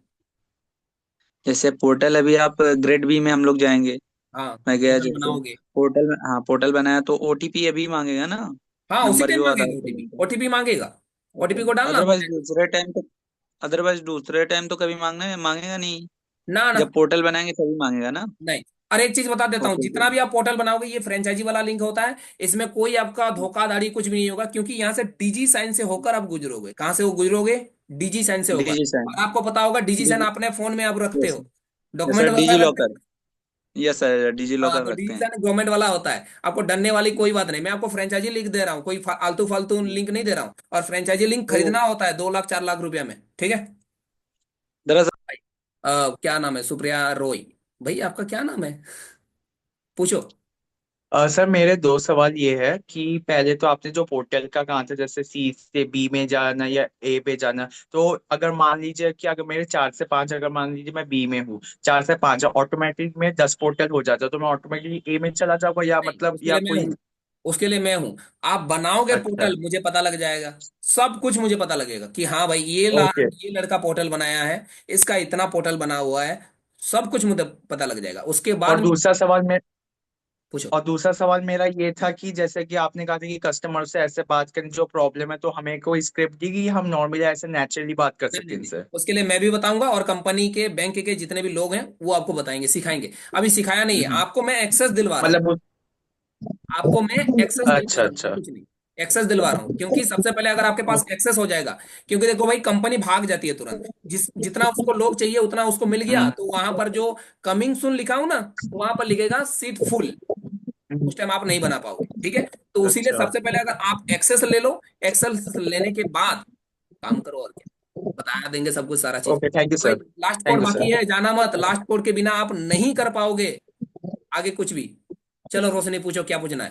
जैसे पोर्टल अभी आप ग्रेड बी में हम लोग जाएंगे, हाँ, मैं गया पोर्टल जैसे बनाओगे, पोर्टल में, हाँ पोर्टल बनाया तो ओटीपी अभी मांगेगा ना, हाँ उसी नंबर टाइम जो आधार मांगेगा, से ओटीपी लिंक है। ओटीपी मांगेगा, ओटीपी को डालना अदरवाइज दूसरे टाइम तो अदरवाइज दूसरे टाइम तो कभी मांगना मांगेगा नहीं, ना ना, जब पोर्टल बनाएंगे तभी मांगेगा ना। नहीं, और एक चीज बता देता हूँ, ओके जितना भी आप पोर्टल बनाओगे ये फ्रेंचाइजी वाला लिंक होता है, इसमें कोई आपका धोखाधड़ी कुछ भी नहीं होगा, क्योंकि यहाँ से डीजी साइन से होकर आप गुजरोगे। कहाँ से वो गुजरोगे? डीजी साइन से होकर। DG sign. और आपको पता होगा डीजी साइन अपने फोन में आप रखते यस हो, यस डॉक्यूमेंट सर, वगैरह डिजी रखते लॉकर। हो। यस सर, डिजी हाँ, लॉकर तो रखते डीजी हैं। साइन गवर्नमेंट वाला होता है, आपको डरने वाली कोई बात नहीं। मैं आपको फ्रेंचाइजी लिंक दे रहा हूँ, कोई आलतू फालतू लिंक नहीं दे रहा हूँ। और फ्रेंचाइजी लिंक तो खरीदना होता है 2 लाख 4 लाख रुपया में, ठीक है। दरअसल क्या नाम है? सुप्रिया रॉय। भाई आपका क्या नाम है? पूछो। सर मेरे दो सवाल ये है कि पहले तो आपने जो पोर्टल का कहा था जैसे सी से बी में जाना या ए पे जाना, तो अगर मान लीजिए कि अगर मेरे 4 से 5, अगर मान लीजिए मैं बी में हूँ, 4 से 5 ऑटोमेटिक में 10 पोर्टल हो जाता है, तो मैं ऑटोमेटिकली ए में चला जाऊंगा या नहीं, मतलब उसके या लिए मैं कोई। हूँ। उसके लिए मैं हूँ। आप बनाओगे अच्छा। पोर्टल, मुझे पता लग जाएगा। सब कुछ मुझे पता लगेगा कि हाँ भाई ओके। ये लड़का पोर्टल बनाया है, इसका इतना पोर्टल बना हुआ है। सब कुछ मुझे पता लग जाएगा, उसके बाद और दूसरा सवाल में पूछो। और दूसरा सवाल मेरा ये था कि जैसे कि आपने कहा था कि कस्टमर से ऐसे बात करें जो प्रॉब्लम है, तो हमें कोई स्क्रिप्ट दी कि हम नॉर्मली ऐसे नेचुरली बात कर नहीं सकते नहीं हैं नहीं, इनसे। उसके लिए मैं भी बताऊंगा, और कंपनी के बैंक के जितने भी लोग हैं वो आपको बताएंगे, सिखाएंगे। अभी सिखाया नहीं है, आपको मैं एक्सेस दिलवा रहा हूँ। मतलब आपको मैं एक्सेस दिलवा अच्छा रहा हूँ, और अच्छा। कुछ नहीं। एक्सेस दिलवा रहा हूँ, क्योंकि सबसे पहले अगर आपके पास एक्सेस हो जाएगा, क्योंकि देखो भाई कंपनी भाग जाती है तुरंत। जितना उसको लोग चाहिए उतना उसको मिल गया, हम्म, तो वहां पर जो कमिंग सून लिखा हो ना, वहां पर लिखेगा सीट फुल। हम्म, उस टाइम आप नहीं बना पाओगे, ठीक है। तो उसीलिए अच्छा। सबसे पहले अगर आप एक्सेस ले लो, एक्सेस लेने के बाद काम करो, और क्या। बता देंगे सब कुछ, सारा चीज। ओके, थैंक यू भाई sir. Last thank code you बाकी सर। है, जाना मत। लास्ट कोड के बिना आप नहीं कर पाओगे आगे कुछ भी। चलो रोशनी, पूछो क्या पूछना है।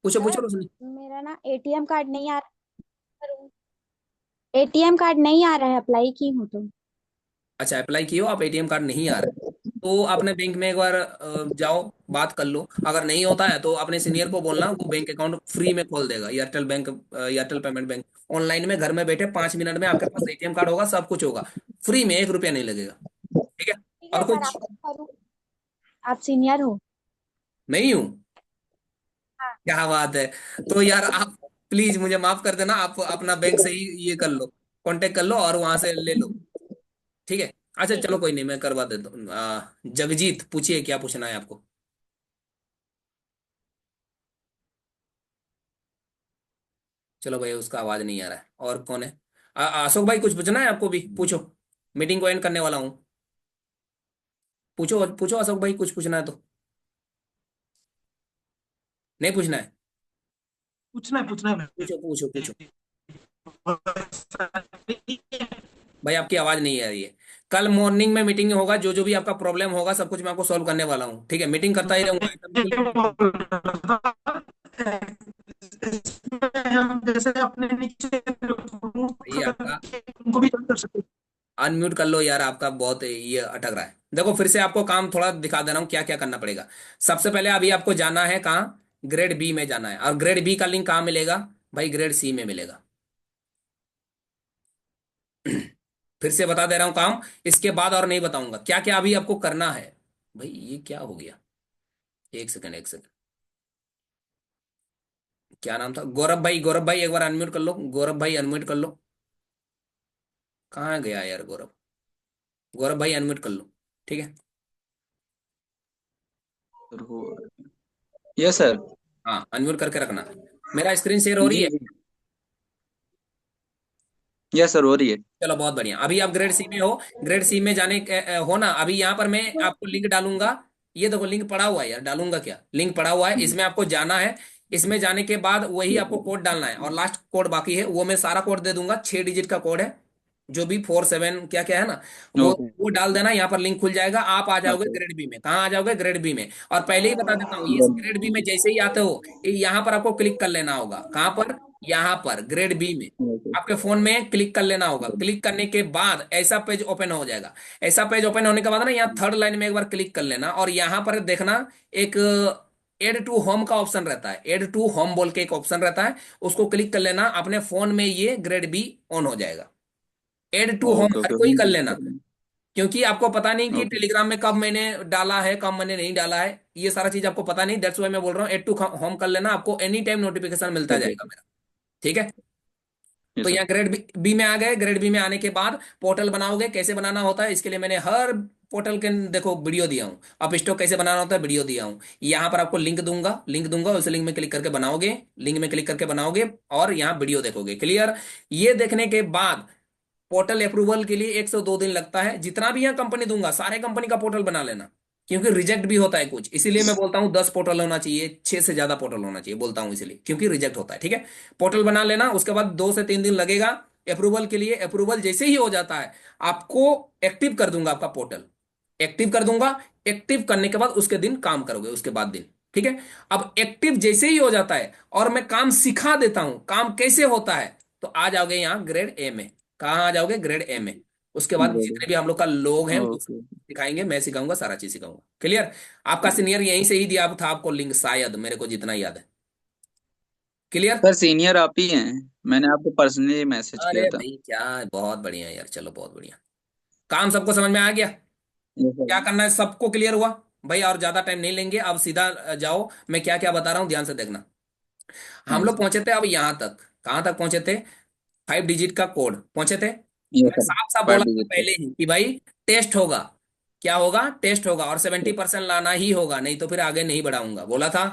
पूछो पूछो सर रोशनी। मेरा ना एटीएम कार्ड नहीं आ रहा। एटीएम कार्ड नहीं आ रहा है, अप्लाई की हूँ तो। अच्छा, अप्लाई किए हो आप, एटीएम कार्ड नहीं आ रहा है, तो अपने बैंक में एक बार जाओ, बात कर लो। अगर नहीं होता है तो अपने सीनियर को बोलना, वो बैंक अकाउंट फ्री में खोल देगा। Airtel bank, Airtel payment bank. Online में घर में बैठे 5 मिनट में आपके पास एटीएम कार्ड होगा, सब कुछ होगा। फ्री में, 1 रुपया नहीं लगेगा, ठीक है। ठीक है और सर, कुछ? आपको करूँ? आप सीनियर हो। नहीं हूँ? हाँ। क्या बात है। तो यार आप प्लीज मुझे माफ कर देना, आप अपना बैंक से ही ये कर लो, कांटेक्ट कर लो और वहां से ले लो, ठीक है। अच्छा ठीक चलो, है। कोई नहीं, मैं करवा देता हूँ। जगजीत, पूछिए क्या पूछना है आपको। चलो भाई, उसका आवाज नहीं आ रहा है। और कौन है? अशोक भाई, कुछ पूछना है आपको भी? पूछो, मीटिंग को एंड करने वाला हूँ। पूछो पूछो अशोक भाई, कुछ पूछना है तो। नहीं पूछना है? पूछना है पूछो पूछो पूछो। भाई आपकी आवाज नहीं आ रही है। कल मॉर्निंग में मीटिंग होगा, जो जो भी आपका प्रॉब्लम होगा सब कुछ मैं आपको सॉल्व करने वाला हूँ, ठीक है। मीटिंग करता ही रहूंगा, ऐसा बिल्कुल भी नहीं। हम जैसे अपने नीचे भाई आपका उनको भी कर सकते हैं। अनम्यूट कर लो यार, आपका बहुत ये अटक रहा है। देखो फिर से आपको काम थोड़ा दिखा दे रहा हूँ, क्या क्या करना पड़ेगा। सबसे पहले अभी आपको जाना है कहाँ? ग्रेड बी में जाना है। और ग्रेड बी का लिंक कहाँ मिलेगा? भाई ग्रेड सी में मिलेगा। फिर से बता दे रहा हूँ काम, इसके बाद और नहीं बताऊंगा क्या क्या अभी आपको करना है। भाई ये क्या हो गया? एक सेकंड एक सेकंड। क्या नाम था? गौरव भाई, गौरव भाई एक बार अनम्यूट कर लो, गौरव भाई अनम्यूट कर लो। कहाँ गया यार गौरव? गौरव भाई अनम्यूट कर लो, ठीक है। Yes sir. हाँ, अनम्यूट करके रखना। मेरा स्क्रीन शेयर हो रही जी है? जी। यस सर, हो रही है। चलो बहुत बढ़िया। अभी आप ग्रेड सी में हो, ग्रेड सी में जाने हो ना। अभी यहाँ पर मैं आपको लिंक डालूंगा। ये देखो लिंक पड़ा हुआ है यार, डालूंगा क्या? लिंक पड़ा हुआ है, इसमें आपको जाना है। इसमें जाने के बाद वही आपको कोड डालना है, और लास्ट कोड बाकी है, वो मैं सारा कोड दे दूंगा। 6 डिजिट का कोड है, जो भी 4 7 क्या क्या है ना, वो ओके वो डाल देना। यहाँ पर लिंक खुल जाएगा, आप आ जाओगे ओके। ग्रेड बी में। कहाँ आ जाओगे? ग्रेड बी में। और पहले ही बता देता हूँ, ये ग्रेड बी में जैसे ही आते हो, यहाँ पर आपको क्लिक कर लेना होगा। कहाँ पर? यहाँ पर ग्रेड बी में आपके फोन में क्लिक कर लेना होगा। क्लिक करने के बाद ऐसा पेज ओपन हो जाएगा। ऐसा पेज ओपन होने के बाद ना, यहाँ थर्ड लाइन में एक बार क्लिक कर लेना, और यहाँ पर देखना एक एड टू होम का ऑप्शन रहता है। एड टू होम बोल के एक ऑप्शन रहता है, उसको क्लिक कर लेना। अपने फोन में ये ग्रेड बी ऑन हो जाएगा। एड टू होम ओके हर ओके कोई कर ओके लेना, क्योंकि आपको पता नहीं कि ओके टेलीग्राम में कब मैंने डाला है, कब मैंने नहीं डाला है, ये सारा चीज आपको पता नहीं। दैट्स वाई मैं बोल रहा हूँ एड टू होम कर लेना, आपको एनी टाइम नोटिफिकेशन मिलता ओके। जाएगा मेरा, ठीक है। तो यस सर। यहाँ ग्रेड बी में आ गए। ग्रेड बी में आने के बाद पोर्टल बनाओगे। कैसे बनाना होता है इसके लिए मैंने हर पोर्टल के देखो वीडियो दिया हूँ, अब स्टॉक कैसे बनाना होता है वीडियो दिया हूँ। यहाँ पर आपको लिंक दूंगा, उस लिंक में क्लिक करके बनाओगे, लिंक में क्लिक करके बनाओगे और यहाँ वीडियो देखोगे। क्लियर? ये देखने के बाद पोर्टल अप्रूवल के लिए 1 से 2 दिन लगता है। जितना भी यहाँ कंपनी दूंगा सारे कंपनी का पोर्टल बना लेना, क्योंकि रिजेक्ट भी होता है कुछ, इसीलिए मैं बोलता हूँ 10 पोर्टल होना चाहिए, 6 से ज्यादा पोर्टल होना चाहिए, बोलता हूँ इसीलिए, क्योंकि रिजेक्ट होता है। ठीक है, पोर्टल बना लेना, उसके बाद 2 से 3 दिन लगेगा अप्रूवल के लिए। अप्रूवल जैसे ही हो जाता है आपको एक्टिव कर दूंगा, आपका पोर्टल एक्टिव कर दूंगा। एक्टिव करने के बाद उसके दिन काम करोगे, उसके बाद दिन। ठीक है, अब एक्टिव जैसे ही हो जाता है और मैं काम सिखा देता हूं काम कैसे होता है, तो आ जाओगे यहाँ ग्रेड ए में। कहाँ आ जाओगे? ग्रेड ए में। उसके बाद जितने भी हम लोग का लोग हैं वो ओके सिखाएंगे, मैं सिखाऊंगा, सारा चीज सिखाऊंगा। क्लियर? आपका सीनियर यहीं से ही दिया था आपको लिंक, शायद, मेरे को जितना याद है। क्लियर? सर, सीनियर आप ही हैं। मैंने आपको पर्सनली मैसेज किया अरे था। भाई क्या, बहुत बढ़िया यार, चलो बहुत बढ़िया। काम सबको समझ में आ गया? ये सर। क्या करना है सबको क्लियर हुआ भाई? और ज्यादा टाइम नहीं लेंगे, अब सीधा जाओ, मैं क्या क्या बता रहा हूँ ध्यान से देखना। हम हाँ लोग सर। पहुंचे थे अब यहाँ तक, कहाँ तक पहुंचे थे? 5 डिजिट का कोड पहुंचे थे। ये मैं सर, साफ साफ फाइव बोला था डिजिट का। पहले ही कि भाई टेस्ट होगा। क्या होगा? टेस्ट होगा, और 70% लाना ही होगा, नहीं तो फिर आगे नहीं बढ़ाऊंगा, बोला था।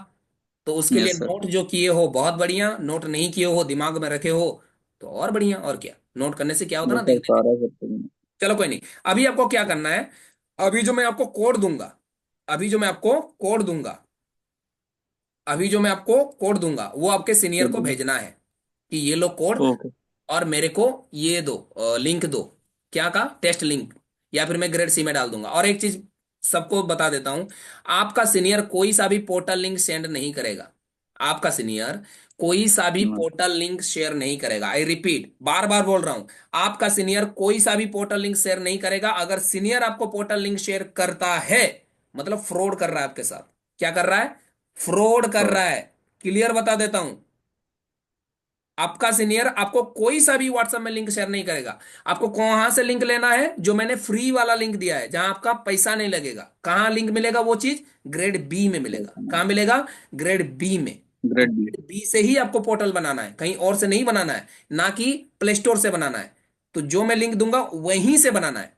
तो उसके लिए यस सर। नोट जो किए हो बहुत बढ़िया, नोट नहीं किए हो दिमाग में रखे हो तो और बढ़िया। और क्या, नोट करने से क्या होता है ये ना, सर, देखने में। सारा सब। चलो कोई नहीं, अभी आपको क्या करना है, अभी जो मैं आपको कोड दूंगा, अभी जो मैं आपको कोड दूंगा अभी जो मैं आपको कोड दूंगा वो आपके सीनियर को भेजना है कि ये लो कोड, ओके। और मेरे को ये दो, लिंक दो। क्या का? टेस्ट लिंक, या फिर मैं ग्रेड सी में डाल दूंगा। और एक चीज सबको बता देता हूं, आपका सीनियर कोई सा भी पोर्टल लिंक सेंड नहीं करेगा। आपका सीनियर कोई सा भी पोर्टल लिंक शेयर नहीं करेगा। आई रिपीट, बार बार बोल रहा हूं, आपका सीनियर कोई सा भी पोर्टल लिंक शेयर नहीं करेगा। अगर सीनियर आपको पोर्टल लिंक शेयर करता है मतलब फ्रॉड कर रहा है आपके साथ। क्या कर रहा है? फ्रॉड कर रहा है। क्लियर बता देता हूं, आपका सीनियर आपको कोई सा भी व्हाट्सएप में लिंक शेयर नहीं करेगा। आपको कहां से लिंक लेना है? जो मैंने फ्री वाला लिंक दिया है, जहां आपका पैसा नहीं लगेगा। कहां लिंक मिलेगा वो चीज? ग्रेड बी में मिलेगा। कहां मिलेगा? ग्रेड बी में। तो ग्रेड बी। ग्रेड बी से ही आपको पोर्टल बनाना है, कहीं और से नहीं बनाना है, ना कि प्ले स्टोर से बनाना है। तो जो मैं लिंक दूंगा वहीं से बनाना है।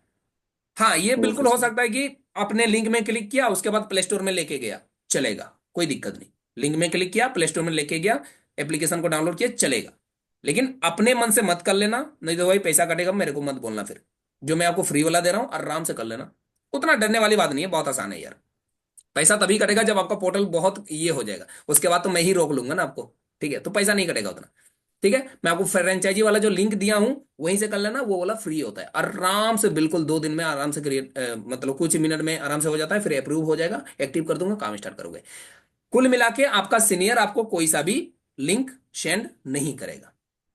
हाँ, ये बिल्कुल ओके हो सर। सकता है कि अपने लिंक में क्लिक किया उसके बाद प्ले स्टोर में लेके गया, चलेगा, कोई दिक्कत नहीं। लिंक में क्लिक किया, प्ले स्टोर में लेके गया, एप्लीकेशन को डाउनलोड किया, चलेगा। लेकिन अपने मन से मत कर लेना, नहीं तो भाई पैसा कटेगा, मेरे को मत बोलना फिर। जो मैं आपको फ्री वाला दे रहा हूँ आराम से कर लेना, उतना डरने वाली बात नहीं है, बहुत आसान है यार। पैसा तभी कटेगा जब आपका पोर्टल बहुत ये हो जाएगा, उसके बाद तो मैं ही रोक लूंगा ना आपको। ठीक है, तो पैसा नहीं कटेगा उतना। ठीक है, मैं आपको फ्रेंचाइजी वाला जो लिंक दिया हूं वहीं से कर लेना, वो वाला फ्री होता है, आराम से, बिल्कुल 2 दिन में आराम से क्रिएट, मतलब कुछ ही मिनट में आराम से हो जाता है, फिर अप्रूव हो जाएगा, एक्टिव कर दूंगा, काम स्टार्ट करोगे। कुल मिला के आपका सीनियर आपको कोई सा भी लिंक सेंड नहीं करेगा।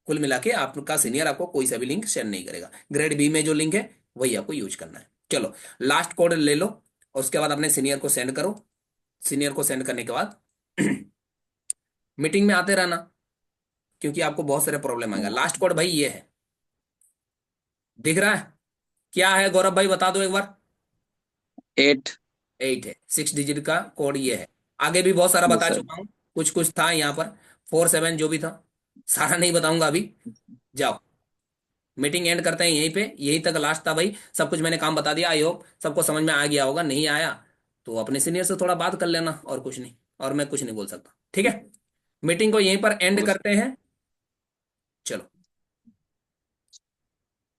कुल मिला के आपका सीनियर आपको कोई सा भी लिंक सेंड नहीं करेगा। ग्रेड बी में जो लिंक है वही आपको यूज करना है। चलो लास्ट कोड ले लो, और उसके बाद अपने सीनियर को सेंड करो। सीनियर को सेंड करने के बाद मीटिंग में आते रहना, क्योंकि आपको बहुत सारे प्रॉब्लम आएगा। लास्ट कोड भाई ये है, दिख रहा है? क्या है गौरव भाई, बता दो एक बार। 8। 8 है, 6 डिजिट का कोड ये है। आगे भी बहुत सारा यस बता सर। चुका हूं, कुछ कुछ था यहाँ पर, 4 7 जो भी था, सारा नहीं बताऊंगा अभी। जाओ, मीटिंग एंड करते हैं यहीं पे, यहीं तक लास्ट था भाई। सब कुछ मैंने काम बता दिया, आई होप सबको समझ में आ गया होगा। नहीं आया तो अपने सीनियर से थोड़ा बात कर लेना, और कुछ नहीं, और मैं कुछ नहीं बोल सकता। ठीक है, मीटिंग को यहीं पर एंड करते हैं।